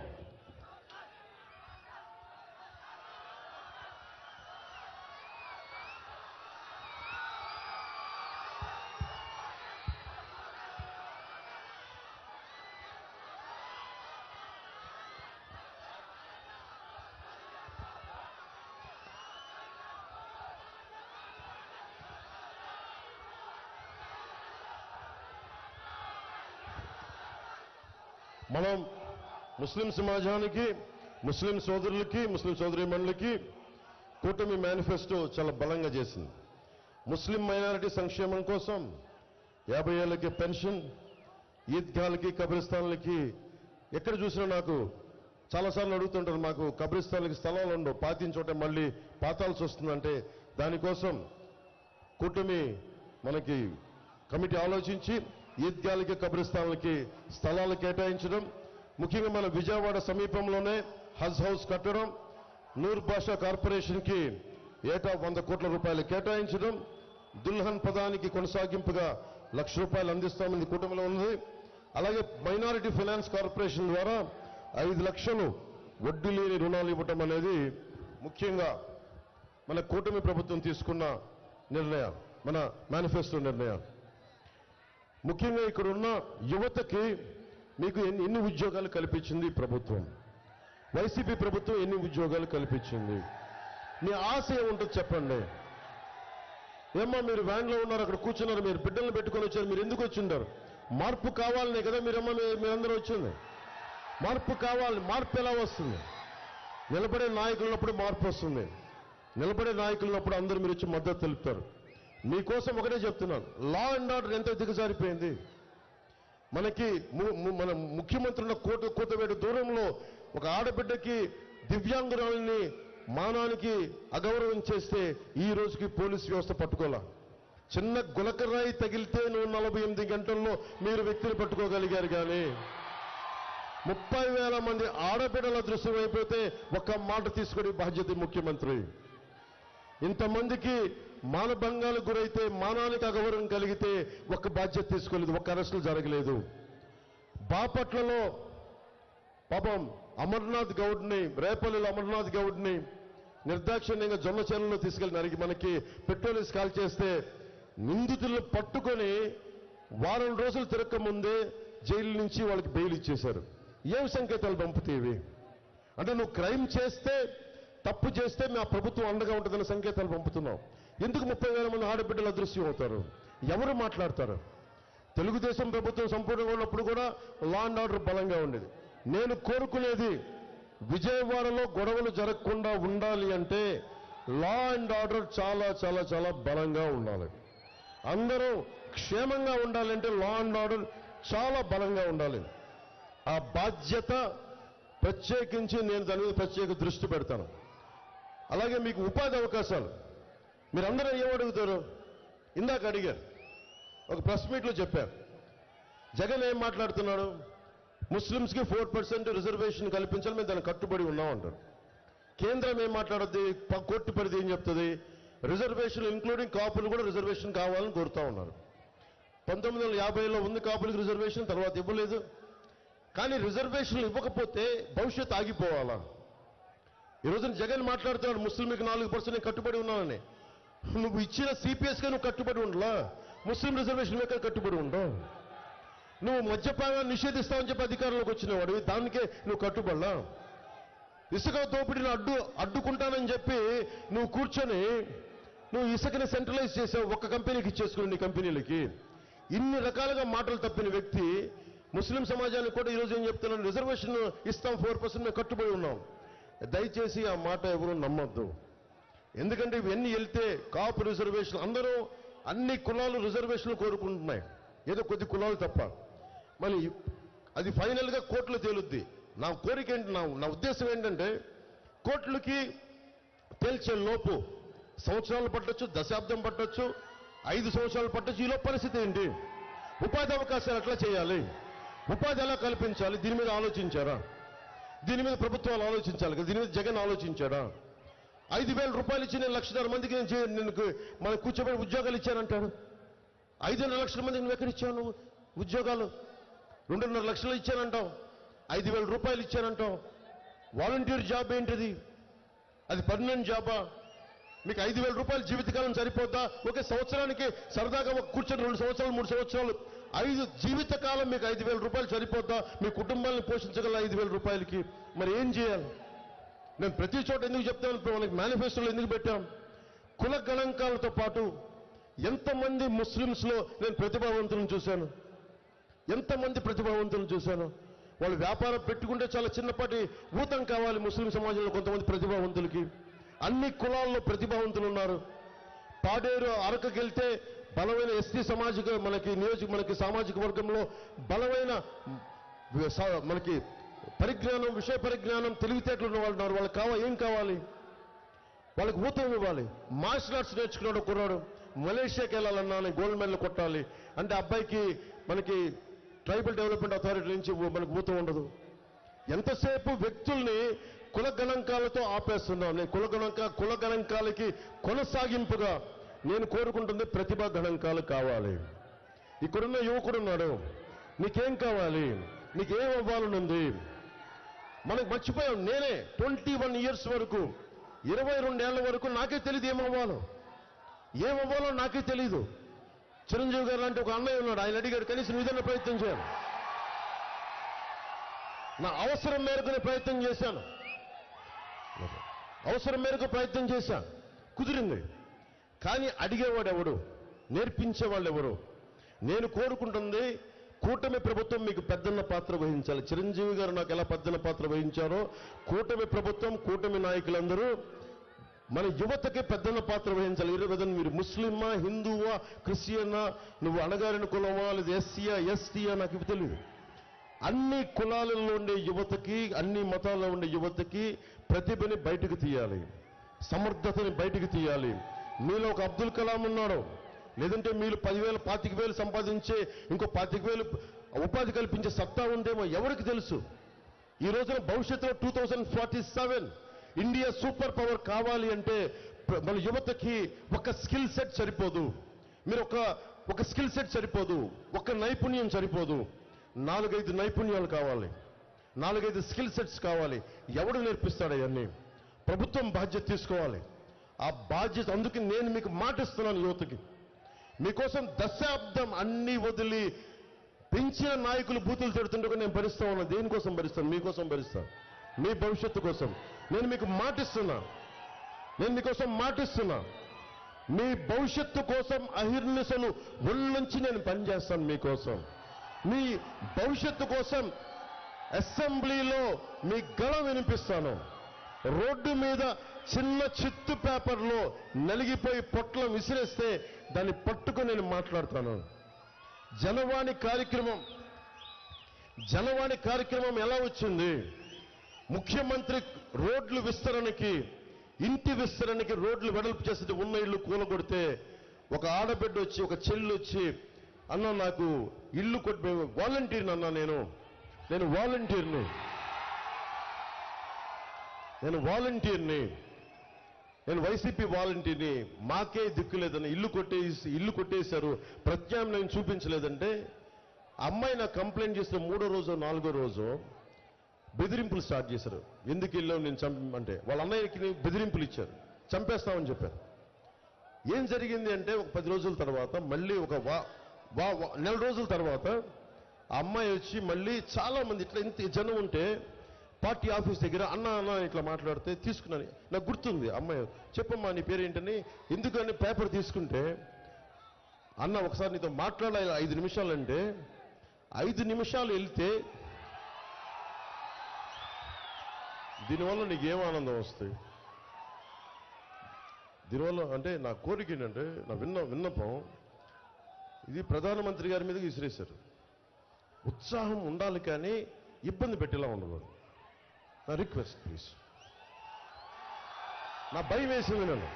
మనం ముస్లిం సమాజానికి, ముస్లిం సోదరులకి, ముస్లిం సోదరీమణులకి కూటమి మేనిఫెస్టో చాలా బలంగా చేసింది. ముస్లిం మైనారిటీ సంక్షేమం కోసం 50 ఏళ్ళకి పెన్షన్, ఈద్గాలకి కబ్రిస్తాన్లకి ఎక్కడ చూసినా నాకు చాలాసార్లు అడుగుతుంటారు, మాకు కబ్రిస్తాన్లకి స్థలాలు ఉండవు, పాతిన చోట మళ్ళీ పాతాల్సి వస్తుందంటే దానికోసం కూటమి మనకి కమిటీ ఆలోచించి ఈద్గాలకి కబ్రిస్తాన్లకి స్థలాలు కేటాయించడం, ముఖ్యంగా మన విజయవాడ సమీపంలోనే హజ్ హౌస్ కట్టడం, నూర్ భాషా కార్పొరేషన్కి ఏటా 100 కోట్ల రూపాయలు కేటాయించడం, దుల్హన్ పదానికి కొనసాగింపుగా ₹1,00,000 అందిస్తామని కూటమిలో ఉంది. అలాగే మైనారిటీ ఫైనాన్స్ కార్పొరేషన్ ద్వారా 5 లక్షలు వడ్డీ లేని రుణాలు ఇవ్వటం అనేది ముఖ్యంగా మన కూటమి ప్రభుత్వం తీసుకున్న నిర్ణయం, మన మేనిఫెస్టో నిర్ణయం. ముఖ్యంగా ఇక్కడ ఉన్న యువతకి మీకు ఎన్ని ఉద్యోగాలు కల్పించింది ప్రభుత్వం? వైసీపీ ప్రభుత్వం ఎన్ని ఉద్యోగాలు కల్పించింది? మీ ఆశ ఏముంటుంది చెప్పండి. ఏమ్మా మీరు వ్యాన్లో ఉన్నారు, అక్కడ కూర్చున్నారు, మీరు బిడ్డలను పెట్టుకొని వచ్చారు, మీరు ఎందుకు వచ్చిండారు? మార్పు కావాలనే కదా మీరందరూ వచ్చింది. మార్పు కావాలి. మార్పు ఎలా వస్తుంది? నిలబడే నాయకులు ఉన్నప్పుడు మార్పు వస్తుంది. నిలబడే నాయకులు ఉన్నప్పుడు అందరూ మీరు వచ్చి మద్దతు తెలుపుతారు. మీకోసం ఒకటే చెప్తున్నాను, లా అండ్ ఆర్డర్ ఎంత దిగజారిపోయింది. మనకి మన ముఖ్యమంత్రి ఉన్న కూతవేడు దూరంలో ఒక ఆడబిడ్డకి దివ్యాంగురాలని మానానికి అగౌరవం చేస్తే ఈ రోజుకి పోలీస్ వ్యవస్థ పట్టుకోలా. చిన్న గులకరాయి తగిలితే 48 గంటల్లో మీరు వ్యక్తిని పట్టుకోగలిగారు. కానీ 30,000 మంది ఆడబిడ్డల దృశ్యం అయిపోతే ఒక్క మాట తీసుకునే బాధ్యత ముఖ్యమంత్రి. ఇంతమందికి మానభంగాలకు గురైతే, మానానికి అగౌరవం కలిగితే ఒక్క బాధ్యత తీసుకోలేదు, ఒక్క అరెస్టులు జరగలేదు. బాపట్లలో పాపం అమర్నాథ్ గౌడ్ని, రేపల్లిలో అమర్నాథ్ గౌడ్ని నిర్దాక్షిణ్యంగా జొన్న చేనులో తీసుకెళ్లి నరికి మనకి పెట్రోల్ వేసి కాల్ చేస్తే నిందితులను పట్టుకొని వారం రోజులు తిరక్క ముందే జైలు నుంచి వాళ్ళకి బెయిల్ ఇచ్చేశారు. ఏం సంకేతాలు పంపుతీవి? అంటే నువ్వు క్రైమ్ చేస్తే, తప్పు చేస్తే మా ప్రభుత్వం అండగా ఉంటుందన్న సంకేతాలు పంపుతున్నావు. ఎందుకు 30,000 మంది ఆడబిడ్డలు అదృశ్యం అవుతారు? ఎవరు మాట్లాడతారు? తెలుగుదేశం ప్రభుత్వం సంపూర్ణంగా ఉన్నప్పుడు కూడా లా అండ్ ఆర్డర్ బలంగా ఉండేది. నేను కోరుకునేది విజయవాడలో గొడవలు జరగకుండా ఉండాలి అంటే లా అండ్ ఆర్డర్ చాలా చాలా చాలా బలంగా ఉండాలి. అందరూ క్షేమంగా ఉండాలంటే లా అండ్ ఆర్డర్ చాలా బలంగా ఉండాలి. ఆ బాధ్యత ప్రత్యేకించి నేను దాని మీద ప్రత్యేక దృష్టి పెడతాను. అలాగే మీకు ఉపాధి అవకాశాలు మీరందరూ ఏమడుగుతారు? ఇందాక అడిగారు, ఒక ప్రెస్ మీట్లో చెప్పారు, జగన్ ఏం మాట్లాడుతున్నాడు? ముస్లింస్కి 4% రిజర్వేషన్ కల్పించాలి, మేము దానికి కట్టుబడి ఉన్నాం అంటారు. కేంద్రం ఏం మాట్లాడుద్ది? కోర్టు పరిధి ఏం చెప్తుంది? రిజర్వేషన్ ఇంక్లూడింగ్ కాపులు కూడా రిజర్వేషన్ కావాలని కోరుతా ఉన్నారు. 1950లో ఉంది కాపులకు రిజర్వేషన్, తర్వాత ఇవ్వలేదు. కానీ రిజర్వేషన్లు ఇవ్వకపోతే భవిష్యత్ ఆగిపోవాలా? ఈ రోజున జగన్ మాట్లాడుతున్నాడు ముస్లింకి 4% కట్టుబడి ఉన్నానని. నువ్వు ఇచ్చిన సిపిఎస్గా నువ్వు కట్టుబడి ఉండలా, ముస్లిం రిజర్వేషన్ మీద కట్టుబడి ఉండవు. నువ్వు మద్యపానాన్ని నిషేధిస్తావని చెప్పి అధికారంలోకి వచ్చినవాడు, దానికే నువ్వు కట్టుబడలా. ఇసుక దోపిడీని అడ్డుకుంటానని చెప్పి నువ్వు కూర్చొని నువ్వు ఇసుకని సెంట్రలైజ్ చేసావు, ఒక్క కంపెనీకి ఇచ్చేసుకుని నీ కంపెనీలకి. ఇన్ని రకాలుగా మాటలు తప్పిన వ్యక్తి ముస్లిం సమాజానికి కూడా ఈరోజు ఏం చెప్తున్నాను? రిజర్వేషన్ ఇస్తాం, 4% మేము కట్టుబడి ఉన్నాం. దయచేసి ఆ మాట ఎవరు నమ్మొద్దు. ఎందుకంటే ఇవన్నీ వెళ్తే కాపు రిజర్వేషన్, అందరూ అన్ని కులాలు రిజర్వేషన్లు కోరుకుంటున్నాయి, ఏదో కొద్ది కులాలు తప్ప. మళ్ళీ అది ఫైనల్గా కోర్టులో తేలుద్ది. నా కోరిక ఏంటి, నా ఉద్దేశం ఏంటంటే కోర్టులకి తేల్చే లోపు సంవత్సరాలు పట్టొచ్చు, దశాబ్దం పట్టొచ్చు, 5 సంవత్సరాలు పట్టొచ్చు. ఈలో పరిస్థితి ఏంటి? ఉపాధి అవకాశాలు ఎట్లా చేయాలి, ఉపాధి ఎలా కల్పించాలి, దీని మీద ఆలోచించారా? దీని మీద ప్రభుత్వాలు ఆలోచించాలి కదా, దీని మీద జగన్ ఆలోచించాడా? 5,000 రూపాయలు ఇచ్చి నేను 1,00,000 మందికి నేను మనకు కూర్చోబెట్టి ఉద్యోగాలు ఇచ్చానంటాడు. 5,5 లక్షల మందికి నువ్వు ఎక్కడ ఇచ్చావు? నువ్వు ఉద్యోగాలు 2.5 లక్షలు ఇచ్చానంటావు, 5,000 రూపాయలు ఇచ్చానంటావు. వాలంటీర్ జాబ్ ఏంటిది? అది పర్మనెంట్ జాబా? మీకు 5,000 రూపాయలు జీవితకాలం సరిపోద్దా? ఒకే సంవత్సరానికి సరదాగా ఒక కూర్చొని 2 సంవత్సరాలు 3 సంవత్సరాలు 5 జీవితకాలం మీకు 5,000 రూపాయలు సరిపోద్దా? మీ కుటుంబాలను పోషించగల 5,000 రూపాయలకి మరి ఏం చేయాలి? నేను ప్రతి చోట ఎందుకు చెప్తాను, మనకి మేనిఫెస్టోలో ఎందుకు పెట్టాం? కుల గణాంకాలతో పాటు ఎంతమంది ముస్లింస్లో నేను ప్రతిభావంతులను చూశాను, ఎంతమంది ప్రతిభావంతులను చూశాను. వాళ్ళు వ్యాపారం పెట్టుకుంటే చాలా చిన్నపాటి ఊతం కావాలి ముస్లిం సమాజంలో కొంతమంది ప్రతిభావంతులకి. అన్ని కులాల్లో ప్రతిభావంతులు ఉన్నారు. పాడేరు అరకుకి వెళ్తే బలమైన ఎస్టీ మనకి సామాజిక వర్గంలో బలమైన మనకి పరిజ్ఞానం, విషయ పరిజ్ఞానం, తెలివితేటలు ఉన్న వాళ్ళు ఉన్నారు. వాళ్ళకి ఏం కావాలి? వాళ్ళకి ఊతం ఇవ్వాలి. మార్షల్ ఆర్ట్స్ నేర్చుకున్నాడు కుర్రాడు, మలేషియాకి వెళ్ళాలన్నా గోల్డ్ మెడల్ కొట్టాలి అంటే అబ్బాయికి మనకి ట్రైబల్ డెవలప్మెంట్ అథారిటీ నుంచి మనకు ఊతం ఉండదు. ఎంతసేపు వ్యక్తుల్ని కుల గణాంకాలతో ఆపేస్తున్నాం. నేను కుల గణాంకాలకి కొనసాగింపుగా నేను కోరుకుంటుంది ప్రతిభా గణాంకాలు కావాలి. ఇక్కడున్న యువకుడున్నాడు, నీకేం కావాలి? నీకేం అవ్వాలనుంది? మనకు మర్చిపోయాం. నేనే 21 years వరకు, 22 ఏళ్ల వరకు నాకే తెలియదు ఏమవ్వాలో నాకే తెలీదు. చిరంజీవి గారు లాంటి ఒక అన్నయ్య ఉన్నాడు, ఆయన అడిగాడు కనీసం ఏదైనా ప్రయత్నం చేయాలి. నా అవసరం మేరకు ప్రయత్నం చేశాను, కుదిరింది. కానీ అడిగేవాడు ఎవడు? నేర్పించేవాళ్ళు ఎవరు? నేను కోరుకుంటుంది కూటమి ప్రభుత్వం మీకు పెద్దన్న పాత్ర వహించాలి. చిరంజీవి గారు నాకు ఎలా పెద్దన్న పాత్ర వహించారో కూటమి ప్రభుత్వం, కూటమి నాయకులందరూ మన యువతకి పెద్దన్న పాత్ర వహించాలి. మీరు ముస్లిమా, హిందువా, క్రిస్టియనా, నువ్వు అణగారిన కులమా, లేదా ఎస్సీయా, ఎస్టీయా, నాకు తెలియదు. అన్ని కులాలలో ఉండే యువతకి, అన్ని మతాల్లో ఉండే యువతకి ప్రతిభని బయటకు తీయాలి, సమర్థతని బయటకు తీయాలి. మీలో ఒక అబ్దుల్ కలాం ఉన్నాడు, లేదంటే మీరు 10,000, 25,000 సంపాదించే ఇంకో 25,000 ఉపాధి కల్పించే సత్తా ఉందేమో ఎవరికి తెలుసు. ఈ రోజున భవిష్యత్తులో 2047 ఇండియా సూపర్ పవర్ కావాలి అంటే మన యువతకి ఒక స్కిల్ సెట్ సరిపోదు. మీరు ఒక స్కిల్ సెట్ సరిపోదు, ఒక నైపుణ్యం సరిపోదు, 4-5 నైపుణ్యాలు కావాలి, 4-5 స్కిల్ సెట్స్ కావాలి. ఎవడు నేర్పిస్తాడు అవన్నీ? ప్రభుత్వం బాధ్యత తీసుకోవాలి. ఆ బాధ్యత, అందుకే నేను మీకు మాటిస్తున్నాను యువతకి, మీకోసం దశాబ్దం అన్ని వదిలి పెంచిన నాయకులు బూతులు తిడుతుంటే నేను భరిస్తా ఉన్నాను. దేనికోసం భరిస్తాను? మీకోసం భరిస్తాను, మీ భవిష్యత్తు కోసం. నేను మీకు మాటిస్తున్నా, మీకోసం మాటిస్తున్నా. మీ భవిష్యత్తు కోసం అహిర్నిశలు ఒళ్ళుంచి నేను పనిచేస్తాను మీకోసం. మీ భవిష్యత్తు కోసం అసెంబ్లీలో మీ గళం వినిపిస్తాను. రోడ్డు మీద చిన్న చిత్తు పేపర్లో నలిగిపోయి పొట్లం విసిరేస్తే దాన్ని పట్టుకొని నేను మాట్లాడతాను. జనవాణి కార్యక్రమం ఎలా వచ్చింది? ముఖ్యమంత్రి రోడ్లు విస్తరణకి, ఇంటి విస్తరణకి రోడ్లు వెడల్పు చేస్తే ఉన్న ఇళ్ళు కూలగొడితే ఒక ఆడబిడ్డ వచ్చి, ఒక చెల్లి వచ్చి, అన్న నాకు ఇల్లు కొట్టి వాలంటీర్ని అన్నా, నేను వాలంటీర్ని, నేను వైసీపీ వాలంటీర్ని, మాకే దిక్కు లేదని ఇల్లు కొట్టేశారు, ప్రత్యామ్నాయం చూపించలేదంటే అమ్మాయి నాకు కంప్లైంట్ చేసిన 3వ రోజు 4వ రోజు బెదిరింపులు స్టార్ట్ చేశారు. ఎందుకు వెళ్ళావు నేను అంటే వాళ్ళ అన్నయ్యకి బెదిరింపులు ఇచ్చారు, చంపేస్తామని చెప్పారు. ఏం జరిగింది అంటే ఒక 10 రోజుల తర్వాత మళ్ళీ ఒక నెల రోజుల తర్వాత ఆ అమ్మాయి వచ్చి మళ్ళీ చాలా మంది ఇట్లా ఇంత జనం ఉంటే పార్టీ ఆఫీస్ దగ్గర అన్న ఇట్లా మాట్లాడితే తీసుకున్నాను. నాకు గుర్తుంది, అమ్మాయి చెప్పమ్మా నీ పేరేంటని. ఎందుకని పేపర్ తీసుకుంటే, అన్న ఒకసారి నీతో మాట్లాడాలి 5 నిమిషాలు అంటే 5 నిమిషాలు వెళ్తే దీనివల్ల నీకేం ఆనందం వస్తాయి? దీనివల్ల అంటే నా కోరిక ఏంటంటే, నా విన్నపం ఇది ప్రధానమంత్రి గారి మీద విసిరేశారు. ఉత్సాహం ఉండాలి కానీ ఇబ్బంది పెట్టేలా ఉండకూడదు. నా రిక్వెస్ట్ ప్లీజ్. నా భయం వేసింది. నేను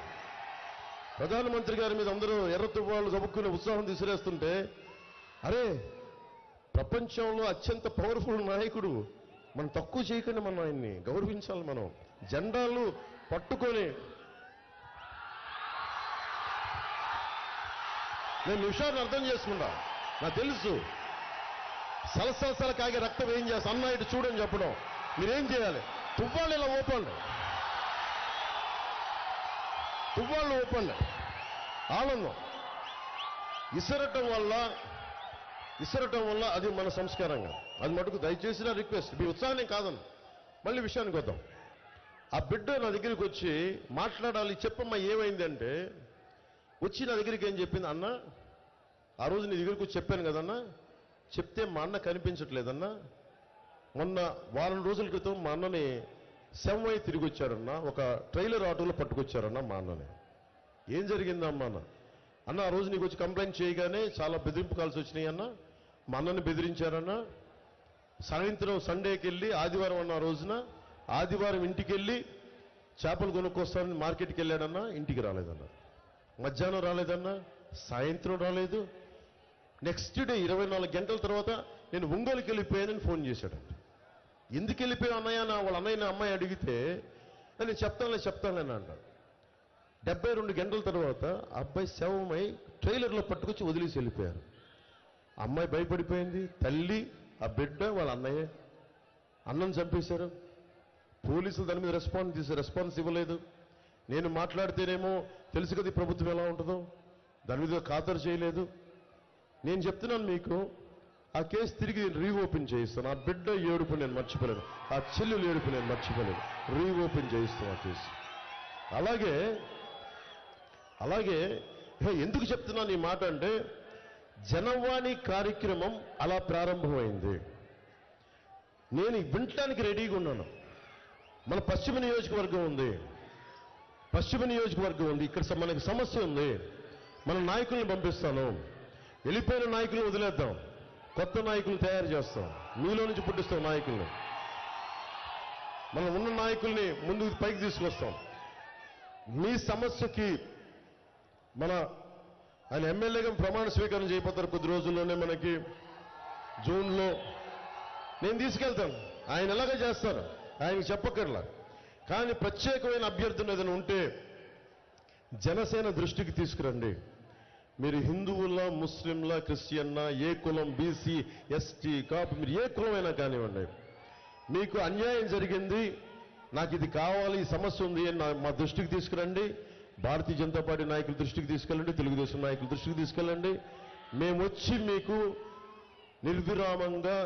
ప్రధానమంత్రి గారి మీద అందరూ ఎర్ర తువ్వాళ్ళు చదువుకునే ఉత్సాహం విసిరేస్తుంటే, అరే ప్రపంచంలో అత్యంత పవర్ఫుల్ నాయకుడు, మనం తక్కువ చేయకుండా మనం ఆయన్ని గౌరవించాలి. మనం జెండాలు పట్టుకొని, నేను విషయాన్ని అర్థం చేసుకున్నా, నాకు తెలుసు సలసలసల కాగే రక్తం ఏం చేస్తా, అన్న ఇటు చూడని చెప్పడం. మీరేం చేయాలి? తువ్వాళ్ళు ఇలా ఊపండి, ఆనందం ఇసరటం వల్ల అది మన సంస్కారంగా, అది మటుకు దయచేసి నా రిక్వెస్ట్. మీ ఉత్సాహం కాదన్న. మళ్ళీ విషయానికి వద్దాం. ఆ బిడ్డ నా దగ్గరికి వచ్చి మాట్లాడాలి, చెప్పమ్మా ఏమైంది అంటే, వచ్చి నా దగ్గరికి ఏం చెప్పింది, అన్న ఆ రోజు నీ దగ్గరికి వచ్చి చెప్పాను కదన్నా, చెప్తే మా అన్న కనిపించట్లేదన్నా, మొన్న వారం రోజుల క్రితం మా అన్నని శవమై తిరిగి వచ్చారన్నా, ఒక ట్రైలర్ ఆటోలో పట్టుకొచ్చారన్నా మా అన్నని. ఏం జరిగిందమ్మా అన్న ఆ రోజు నీకు వచ్చి కంప్లైంట్ చేయగానే చాలా బెదిరింపు కాల్స్ వచ్చినాయి అన్న, మా అన్నని బెదిరించారన్న. సాయంత్రం సండేకి వెళ్ళి ఆదివారం అన్న రోజున ఆదివారం ఇంటికి వెళ్ళి చేపలు కొనుక్కొస్తానని మార్కెట్కి వెళ్ళాడన్నా, ఇంటికి రాలేదన్న. మధ్యాహ్నం రాలేదన్నా, సాయంత్రం రాలేదు. నెక్స్ట్ డే 24 గంటల తర్వాత నేను ఒంగోలుకి వెళ్ళిపోయానని ఫోన్ చేశాడంట. ఎందుకు వెళ్ళిపోయావు అన్నయ్య వాళ్ళ అన్నయ్యని అమ్మాయి అడిగితే నేను చెప్తానులే అంటాడు. 72 గంటల తర్వాత అబ్బాయి శవమై ట్రైలర్లో పట్టుకొచ్చి వదిలేసి వెళ్ళిపోయారు. అమ్మాయి భయపడిపోయింది, తల్లి ఆ బిడ్డ వాళ్ళ అన్నయ్య. అన్నను చంపేశారు. పోలీసులు దాని మీద రెస్పాన్స్ ఇవ్వలేదు. నేను మాట్లాడితేనేమో తెలుసు కదా ప్రభుత్వం ఎలా ఉంటుందో, దాని మీద ఖాతరు చేయలేదు. నేను చెప్తున్నాను మీకు, ఆ కేసు తిరిగి రీఓపెన్ చేయిస్తాను. ఆ బిడ్డ ఏడుపు నేను మర్చిపోలేను, ఆ చెల్లెలు ఏడుపు నేను మర్చిపోలేను. రీఓపెన్ చేయిస్తాను ఆ కేసు. అలాగే ఎందుకు చెప్తున్నాను ఈ మాట అంటే, జనవాణి కార్యక్రమం అలా ప్రారంభమైంది. నేను వినటానికి రెడీగా ఉన్నాను. మన పశ్చిమ నియోజకవర్గం ఉంది, ఇక్కడ మనకి సమస్య ఉంది. మన నాయకుల్ని పంపిస్తాను, వెళ్ళిపోయిన నాయకులను వదిలేద్దాం, కొత్త నాయకులను తయారు చేస్తాం, మీలో నుంచి పుట్టిస్తాం నాయకుల్ని. మనం ఉన్న నాయకుల్ని ముందుకు పైకి తీసుకొస్తాం. మీ సమస్యకి ఆయన ఎమ్మెల్యేగా ప్రమాణ స్వీకారం చేయబోతారు కొద్ది రోజుల్లోనే, మనకి జూన్లో. నేను తీసుకెళ్తాను, ఆయన ఎలాగ చేస్తారు, ఆయనకి చెప్పక్కర్లా. కానీ ప్రత్యేకమైన అభ్యర్థులు ఏదైనా ఉంటే జనసేన దృష్టికి తీసుకురండి. మీరు హిందువుల, ముస్లింల, క్రిస్టియన్నా, ఏ కులం, బీసీ, ఎస్టీ, కాపు, మీరు ఏ కులమైనా కానివ్వండి, మీకు అన్యాయం జరిగింది, నాకు ఇది కావాలి, ఈ సమస్య ఉంది అని మా దృష్టికి తీసుకురండి. భారతీయ జనతా పార్టీ నాయకుల దృష్టికి తీసుకెళ్ళండి, తెలుగుదేశం నాయకుల దృష్టికి తీసుకెళ్ళండి. మేము వచ్చి మీకు నిర్విరామంగా,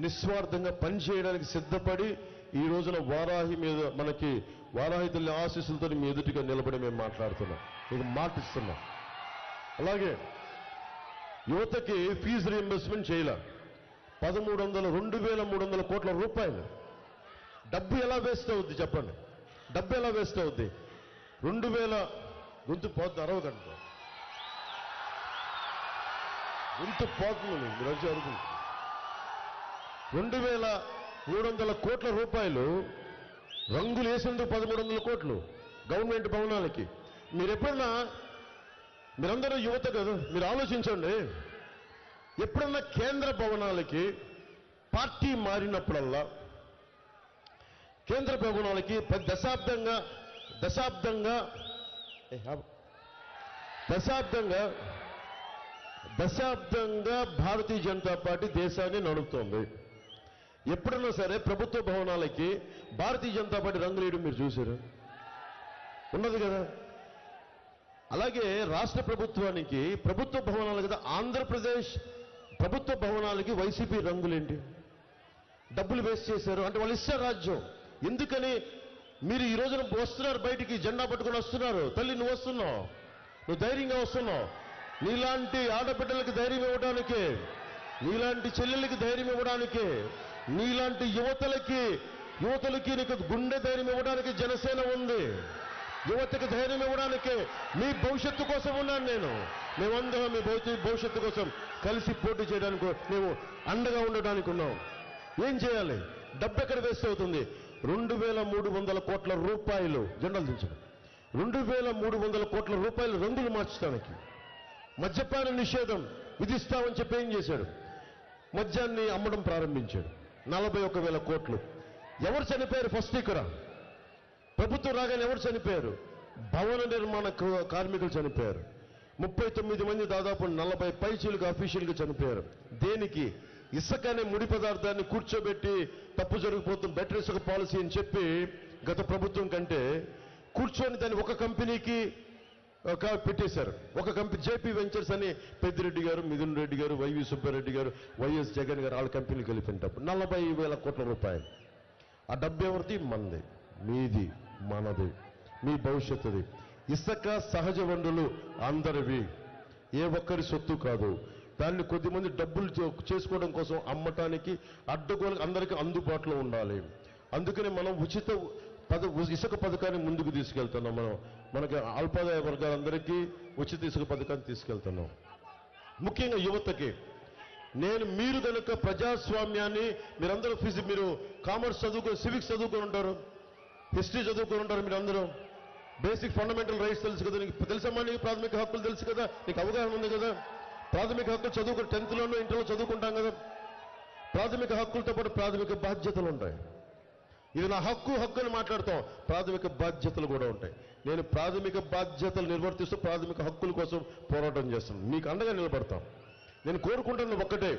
నిస్వార్థంగా పనిచేయడానికి సిద్ధపడి ఈ రోజున వారాహి మీద, మనకి వారాహి తల్లి ఆశీస్సులతో మీ ఎదుటిగా నిలబడి మేము మాట్లాడుతున్నాం, మీకు మాటిస్తున్నాం. అలాగే యువతకి ఫీజు రీయింబర్స్మెంట్ చేయాల 2,300 కోట్ల రూపాయలు. డబ్బు ఎలా వేస్ట్ అవుద్ది చెప్పండి, డబ్బు ఎలా వేస్ట్ అవుద్ది? 2,000 గొంతు పోతుంది, అరవకండి, గొంతు పోతుంది మీరు వచ్చి అరుగుతుంది. 2,300 కోట్ల రూపాయలు రంగులు వేసేందుకు 1,300 కోట్లు గవర్నమెంట్ భవనాలకి. మీరందరూ యువత కదా, మీరు ఆలోచించండి. ఎప్పుడన్నా కేంద్ర భవనాలకి పార్టీ మారినప్పుడల్లా కేంద్ర భవనాలకి దశాబ్దంగా భారతీయ జనతా పార్టీ దేశాన్ని నడుపుతోంది. ఎప్పుడన్నా సరే ప్రభుత్వ భవనాలకి భారతీయ జనతా పార్టీ రంగులు వేయడం మీరు చూశారు? ఉన్నది కదా. అలాగే రాష్ట్ర ప్రభుత్వానికి ప్రభుత్వ భవనాలు కదా, ఆంధ్రప్రదేశ్ ప్రభుత్వ భవనాలకి వైసీపీ రంగులేంటి? డబ్బులు వేస్ట్ చేశారు అంటే వాళ్ళు ఇస్తారు రాజ్యం. ఎందుకని? మీరు ఈ రోజున వస్తున్నారు, బయటికి జెండా పట్టుకుని వస్తున్నారు. తల్లి నువ్వు వస్తున్నావు, నువ్వు ధైర్యంగా వస్తున్నావు. నీలాంటి ఆడబిడ్డలకి ధైర్యం ఇవ్వడానికే, నీలాంటి చెల్లెలకి ధైర్యం ఇవ్వడానికే, నీలాంటి యువతలకి నీకు గుండె ధైర్యం ఇవ్వడానికి జనసేన ఉంది. యువతకి ధైర్యం ఇవ్వడానికే, మీ భవిష్యత్తు కోసం ఉన్నాను నేను. మేమందరం మీ భవిష్యత్తు కోసం కలిసి పోటీ చేయడానికి, మేము అండగా ఉండడానికి ఉన్నాం. ఏం చేయాలి? డబ్బు ఎక్కడ వేస్ట్ అవుతుంది? 2,300 కోట్ల రూపాయలు జెండాలు దించడం, 2,300 కోట్ల రూపాయలు రంగులు మార్చడానికి. మద్యపాన నిషేధం విధిస్తామని చెప్పి ఏం చేశాడు? మద్యాన్ని అమ్మడం ప్రారంభించాడు. 41,000 కోట్లు. ఎవరు చనిపోయారు? ఫస్ట్ ఇక్కడ ప్రభుత్వం రాగానే ఎవరు చనిపోయారు? భవన నిర్మాణ కార్మికులు చనిపోయారు. 39 మంది, దాదాపు 40 పైచీలుగా అఫీషియల్గా చనిపోయారు. దేనికి? ఇసుక అనే ముడి పదార్థాన్ని కూర్చోబెట్టి తప్పు జరిగిపోతుంది, బెటర్ ఇసుక పాలసీ అని చెప్పి గత ప్రభుత్వం కంటే కూర్చొని దాన్ని ఒక కంపెనీకి పెట్టేశారు. ఒక కంపెనీ జేపీ వెంచర్స్ అని పెద్దిరెడ్డి గారు, మిథున్ రెడ్డి గారు, వైవి సుబ్బారెడ్డి గారు, వైఎస్ జగన్ గారు వాళ్ళ కంపెనీకి వెళ్ళిపోయినప్పుడు 40,000 కోట్ల రూపాయలు. ఆ డబ్బు ఎవరిది? మనది, మీది, మనది, మీ భవిష్యత్తుది. ఇసుక సహజ వనరులు అందరివి, ఏ ఒక్కరి సొత్తు కాదు. దాన్ని కొద్దిమంది డబ్బులు చేసుకోవడం కోసం అమ్మటానికి అడ్డగోలు అందరికీ అందుబాటులో ఉండాలి. అందుకని మనం ఉచిత ఇసుక పథకాన్ని ముందుకు తీసుకెళ్తున్నాం. మనకి అల్పాదాయ వర్గాలందరికీ ఉచిత ఇసుక పథకాన్ని తీసుకెళ్తున్నాం. ముఖ్యంగా యువతకి మీరు కనుక ప్రజాస్వామ్యాన్ని మీరందరూ మీరు కామర్స్ సివిక్స్ చదువుకొని ఉంటారు, హిస్టరీ చదువుకొని ఉంటారు. మీరందరూ బేసిక్ ఫండమెంటల్ రైట్స్ తెలుసు కదా, నీకు తెలుసమ్మా, నీకు ప్రాథమిక హక్కులు తెలుసు కదా, నీకు అవగాహన ఉంది కదా. ప్రాథమిక హక్కులు చదువుకుని 10th లోనూ ఇంటర్లో చదువుకుంటాం కదా. ప్రాథమిక హక్కులతో పాటు ప్రాథమిక బాధ్యతలు ఉంటాయి. ఇది నా హక్కు అని మాట్లాడతాం, ప్రాథమిక బాధ్యతలు కూడా ఉంటాయి. నేను ప్రాథమిక బాధ్యతలు నిర్వర్తిస్తూ ప్రాథమిక హక్కుల కోసం పోరాటం చేస్తున్నాను. మీకు అండగా నిలబడతాం. నేను కోరుకుంటున్న ఒక్కటే,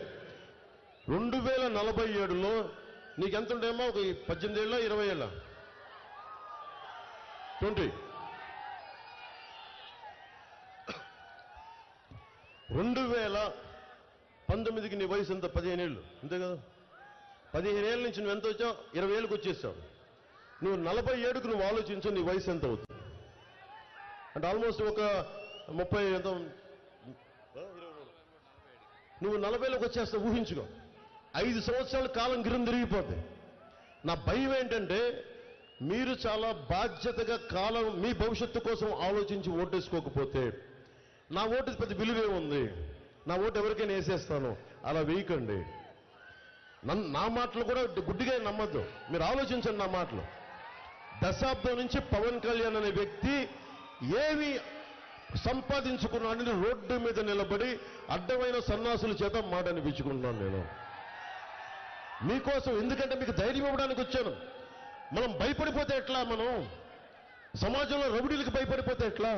2047లో నీకెంత ఉంటాయేమో, ఒక 18 ఏళ్ళ 20 ఏళ్ళ 20 2019కి నీ వయసు ఎంత? 15 ఏళ్ళు అంతే కదా. 15 ఏళ్ళ నుంచి నువ్వు ఎంత వచ్చావు? 20 ఏళ్ళకి వచ్చేసావు. నువ్వు 47కు నువ్వు ఆలోచించు, నీ వయసు ఎంత అవుతుంది అంటే ఆల్మోస్ట్ ఒక 30 ఎంత, నువ్వు 40లోకి వచ్చేస్తావు. ఊహించుకో, 5 సంవత్సరాల కాలం గిరం తిరిగిపోద్ది. నా భయం ఏంటంటే మీరు చాలా బాధ్యతగా కాలం మీ భవిష్యత్తు కోసం ఆలోచించి ఓటేసుకోకపోతే, నా ఓటు పెద్ద విలువే ఉంది, నా ఓటు ఎవరికైనా వేసేస్తాను, అలా వేయకండి. నా మాటలు కూడా గుడ్డిగా నమ్మద్దు, మీరు ఆలోచించండి నా మాటలు. దశాబ్దం నుంచి పవన్ కళ్యాణ్ అనే వ్యక్తి ఏమి సంపాదించుకున్నాడని రోడ్డు మీద నిలబడి అడ్డమైన సన్నాసుల చేత మాట అనిపించుకుంటున్నాను నేను మీకోసం. ఎందుకంటే మీకు ధైర్యం ఇవ్వడానికి వచ్చాను. మనం భయపడిపోతే ఎట్లా? మనం సమాజంలో రౌడీలకు భయపడిపోతే ఎట్లా?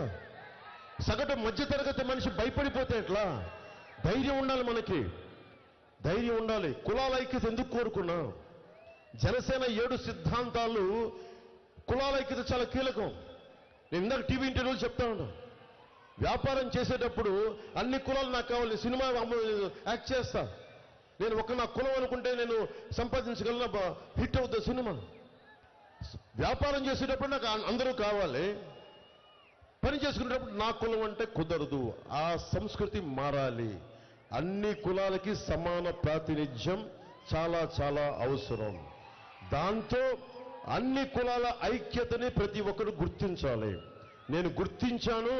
సగటు మధ్యతరగతి మనిషి భయపడిపోతే ఎట్లా? ధైర్యం ఉండాలి, మనకి ధైర్యం ఉండాలి. కులాల ఐక్యత ఎందుకు కోరుకున్నా? జనసేన 7 సిద్ధాంతాలు, కులాల ఐక్యత చాలా కీలకం. నేను ఇందాక టీవీ ఇంటర్వ్యూలు చెప్తా ఉన్నా, వ్యాపారం చేసేటప్పుడు అన్ని కులాలు నాకు కావాలి, సినిమా యాక్ట్ చేస్తా, నేను నా కులం అనుకుంటే నేను సంపాదించగలను, హిట్ అవుతుంది సినిమా. వ్యాపారం చేసేటప్పుడు నాకు అందరూ కావాలి, పని చేసుకునేటప్పుడు నా కులం అంటే కుదరదు. ఆ సంస్కృతి మారాలి. అన్ని కులాలకి సమాన ప్రాతినిధ్యం చాలా చాలా అవసరం. దాంతో అన్ని కులాల ఐక్యతని ప్రతి ఒక్కరు గుర్తించాలి. నేను గుర్తించాను.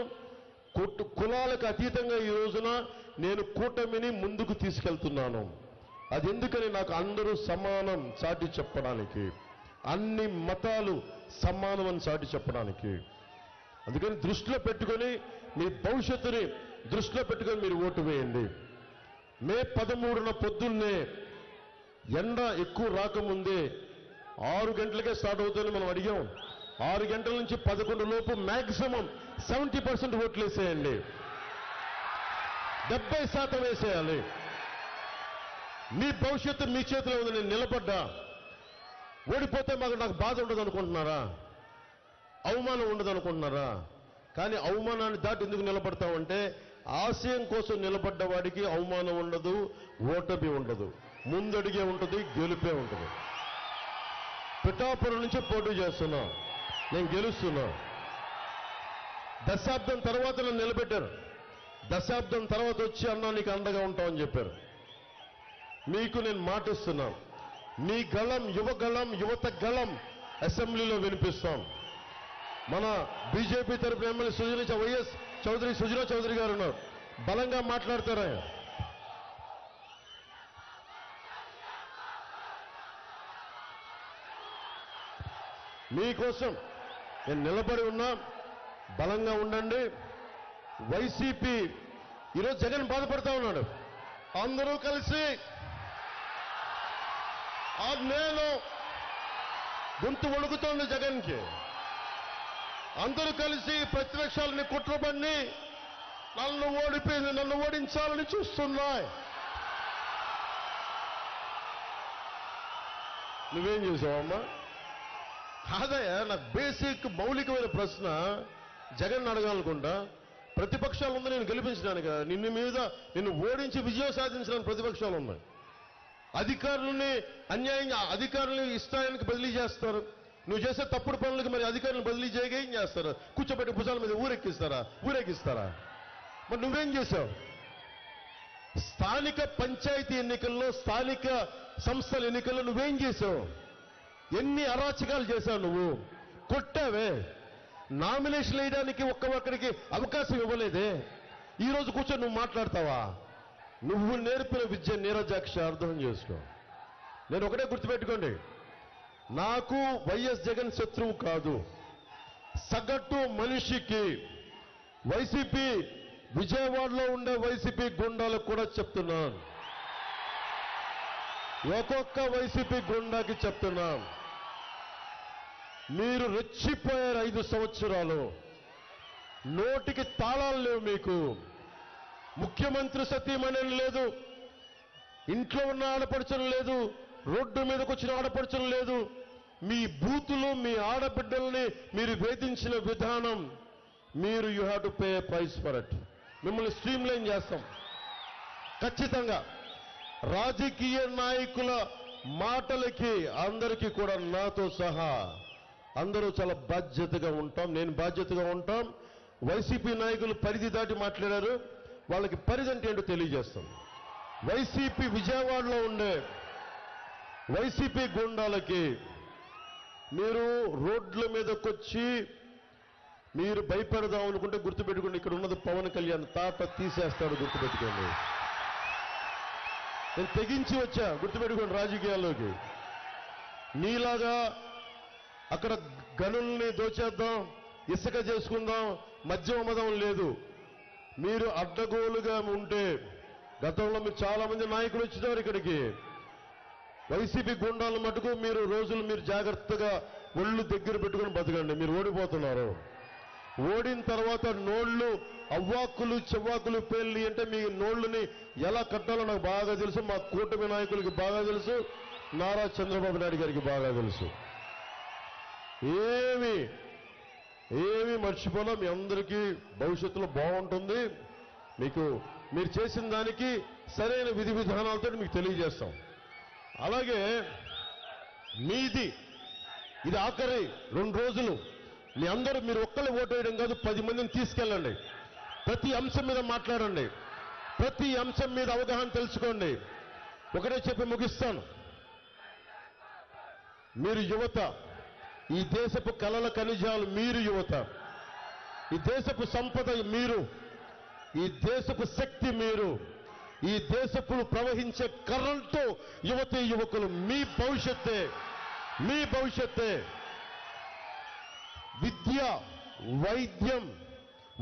కులాలకు అతీతంగా ఈ రోజున నేను కూటమిని ముందుకు తీసుకెళ్తున్నాను. అది ఎందుకని, నాకు అందరూ సమానం చాటి చెప్పడానికి, అన్ని మతాలు సమానం అని చాటి చెప్పడానికి. అందుకని దృష్టిలో పెట్టుకొని, మీ భవిష్యత్తుని దృష్టిలో పెట్టుకొని మీరు ఓటు వేయండి. మే 13న పొద్దున్నే ఎండ ఎక్కువ రాకముందే 6 గంటలకే స్టార్ట్ అవుతుందని మనం అడిగాం. 6 గంటల నుంచి 11 లోపు మ్యాక్సిమం 70% ఓట్లు వేసేయండి. 70% వేసేయాలి. మీ భవిష్యత్తు మీ చేతిలో ఉంది. నేను నిలబడ్డా. ఓడిపోతే నాకు బాధ ఉండదు అనుకుంటున్నారా? అవమానం ఉండదు అనుకుంటున్నారా? కానీ అవమానాన్ని దాటి ఎందుకు నిలబడతామంటే, ఆశయం కోసం నిలబడ్డ వాడికి అవమానం ఉండదు, ఓటమి ఉండదు, ముందడిగే ఉంటుంది, గెలుపే ఉంటుంది. పిఠాపురం నుంచి పోటీ చేస్తున్నా, నేను గెలుస్తున్నా. దశాబ్దం తర్వాత నన్ను నిలబెట్టారు. దశాబ్దం తర్వాత వచ్చి అన్నా నీకు అండగా ఉంటామని చెప్పారు. మీకు నేను మాటిస్తున్నా, మీ గళం, యువత గళం అసెంబ్లీలో వినిపిస్తాం. మన బీజేపీ తరఫున ఎమ్మెల్యే వైఎస్ చౌదరి సుజనా చౌదరి గారు ఉన్నారు, బలంగా మాట్లాడతారా? మీకోసం నేను నిలబడి ఉన్నా, బలంగా ఉండండి. వైసీపీ ఈరోజు జగన్ బాధపడతా ఉన్నాడు. అందరూ కలిసి నేను గొంతు వణుకుతోంది జగన్కి. అందరూ కలిసి ప్రతిపక్షాలని కుట్రబడి నన్ను ఓడించాలని చూస్తున్నాయి. నువ్వేం చేసావమ్మా? కాదయ్యా, నాకు బేసిక్ మౌలికమైన ప్రశ్న జగన్ అడగాలనుకుంటా. ప్రతిపక్షాలు ఉంది నేను గెలిపించడానికి, నిన్ను ఓడించి విజయం సాధించడానికి ప్రతిపక్షాలు ఉన్నాయి. అధికారులని అన్యాయంగా అధికారులని ఇష్టానికి బదిలీ చేస్తారు. నువ్వు చేసే తప్పుడు పనులకు మరి అధికారులను బదిలీ చేయగా ఏం చేస్తారు? కూర్చోబెట్టి భుజాల మీద ఊరేగిస్తారా? మరి నువ్వేం చేశావు? స్థానిక పంచాయతీ ఎన్నికల్లో, స్థానిక సంస్థల ఎన్నికల్లో నువ్వేం చేశావు? ఎన్ని అరాచకాలు చేశావు నువ్వు? కొట్టావే, నామినేషన్ వేయడానికి ఒక్కరికి అవకాశం ఇవ్వలేదే, ఈరోజు కూర్చొని నువ్వు మాట్లాడతావా? నువ్వు నేర్పిన విద్య నీరజాక్ష అర్థం చేసుకో. నేను ఒకటే గుర్తుపెట్టుకోండి, నాకు వైఎస్ జగన్ శత్రువు కాదు. సగటు మనిషికి వైసీపీ, విజయవాడలో ఉండే వైసీపీ గుండాలకు కూడా చెప్తున్నాను, ఒక్కొక్క వైసీపీ గుండాకి చెప్తున్నాను, మీరు రెచ్చిపోయారు 5 సంవత్సరాలు. నోటికి తాళాలు లేవు మీకు. ముఖ్యమంత్రి సతీమణి లేదు, ఇంట్లో ఉన్న ఆడపడుచలు లేదు, రోడ్డు మీదకి వచ్చిన ఆడపడుచలు లేదు. మీ బూతులు, మీ ఆడబిడ్డల్ని మీరు వేధించిన విధానం, మీరు you have to pay price for it. మిమ్మల్ని స్ట్రీమ్ లైన్ చేస్తాం ఖచ్చితంగా. రాజకీయ నాయకుల మాటలకి అందరికీ కూడా నాతో సహా అందరూ చాలా బాధ్యతగా ఉంటాం, నేను బాధ్యతగా ఉంటాం. వైసీపీ నాయకులు పరిధి దాటి మాట్లాడారు, వాళ్ళకి పరిధి అంటే ఏంటో తెలియజేస్తాం. వైసీపీ విజయవాడలో ఉండే వైసీపీ గుండాలకి మీరు రోడ్ల మీదకొచ్చి మీరు భయపెడదాం అనుకుంటే గుర్తుపెట్టుకోండి, ఇక్కడ ఉన్నది పవన్ కళ్యాణ్, తాట తీసేస్తాడు, గుర్తుపెట్టుకోండి. నేను తెగించి వచ్చా, గుర్తుపెట్టుకోండి, రాజకీయాల్లోకి. నీలాగా అక్కడ గనుల్ని దోచేద్దాం, ఇసుక చేసుకుందాం, మద్యం అమ్మదం లేదు. మీరు అడ్డగోలుగా ఉంటే, గతంలో మీరు చాలా మంది నాయకులు వచ్చినారు ఇక్కడికి, వైసీపీ గుండాల మటుకు మీరు జాగ్రత్తగా ఒళ్ళు దగ్గర పెట్టుకుని బతకండి. మీరు ఓడిపోతున్నారు. ఓడిన తర్వాత నోళ్లు అవ్వాక్కులు చెవ్వాకులు పేర్లి అంటే మీ నోళ్లని ఎలా కట్టాలో నాకు బాగా తెలుసు, మా కూటమి నాయకులకి బాగా తెలుసు, నారా చంద్రబాబు నాయుడు గారికి బాగా తెలుసు. ఏమి మర్చిపోలా. మీ అందరికీ భవిష్యత్తులో బాగుంటుంది. మీరు చేసిన దానికి సరైన విధి విధానాలతో మీకు తెలియజేస్తాం. అలాగే ఇది ఆఖరి 2 రోజులు. మీ అందరూ మీరు ఒక్కళ్ళే ఓటు వేయడం కాదు, 10 మందిని తీసుకెళ్ళండి. ప్రతి అంశం మీద మాట్లాడండి, ప్రతి అంశం మీద అవగాహన తెలుసుకోండి. ఒకటే చెప్పి ముగిస్తాను. మీరు యువత, ఈ దేశపు కలల ఖనిజాలు మీరు యువత, ఈ దేశపు సంపద మీరు, ఈ దేశపు శక్తి మీరు, ఈ దేశపు ప్రవహించే కరెంటు యువతీ యువకులు. మీ భవిష్యత్తే. విద్య, వైద్యం,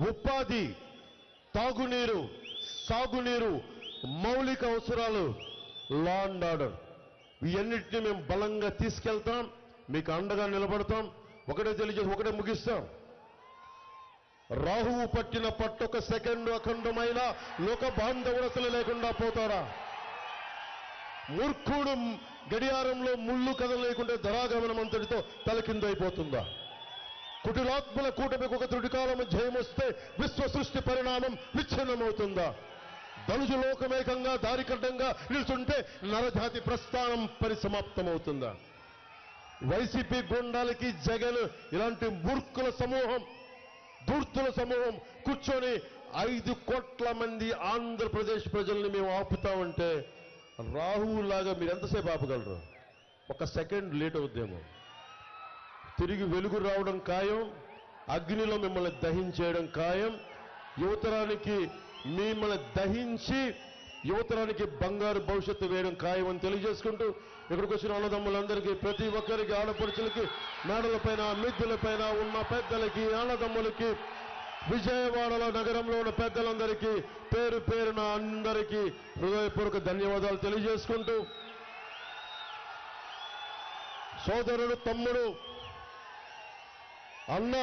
ఉపాధి, తాగునీరు, సాగునీరు, మౌలిక అవసరాలు, లా అండ్ ఆర్డర్, ఇవన్నిటిని మేము బలంగా తీసుకెళ్తాం, మీకు అండగా నిలబడతాం. ఒకటే ముగిస్తాం. రాహువు పట్టిన పట్టొక సెకండు అఖండమైన లోక బాంధవుడు అసలు లేకుండా పోతారా? మూర్ఖుడు గడియారంలో ముళ్ళు కదలేకుంటే ధరాగమనం అంతటితో తలకిందైపోతుందా? కుటిలాత్మల కూటమికి ఒక త్రుటికాలం జయమొస్తే విశ్వ సృష్టి పరిణామం విచ్ఛిన్నమవుతుందా? ధనుజు లోకమేకంగా దారికడ్డంగా నిల్చుంటే నరజాతి ప్రస్థానం పరిసమాప్తమవుతుందా? వైసీపీ గుండాలకి జగన్ ఇలాంటి మూర్ఖుల సమూహం, ధూర్తుల సమూహం కూర్చొని 5 కోట్ల మంది ఆంధ్రప్రదేశ్ ప్రజల్ని మేము ఆపుతామంటే రాహువులాగా మీరు ఎంతసేపు ఆపగలరు? 1 సెకండ్ లేట్ అవుద్దేమో. తిరిగి వెలుగు రావడం ఖాయం, అగ్నిలో మిమ్మల్ని దహించేయడం ఖాయం. యువతరానికి మిమ్మల్ని దహించి యువతరానికి బంగారు భవిష్యత్తు వేయడం ఖాయం అని తెలియజేసుకుంటూ, ఇక్కడికి వచ్చిన అన్నదమ్ములందరికీ, ప్రతి ఒక్కరికి, ఆడపడుచులకి, మేడలపైన, మిద్దెలపైన ఉన్న పెద్దలకి, అన్నదమ్ములకి, విజయవాడలో నగరంలో ఉన్న పెద్దలందరికీ పేరు పేరున అందరికీ హృదయపూర్వక ధన్యవాదాలు తెలియజేసుకుంటూ, సోదరుడు, తమ్ముడు, అన్న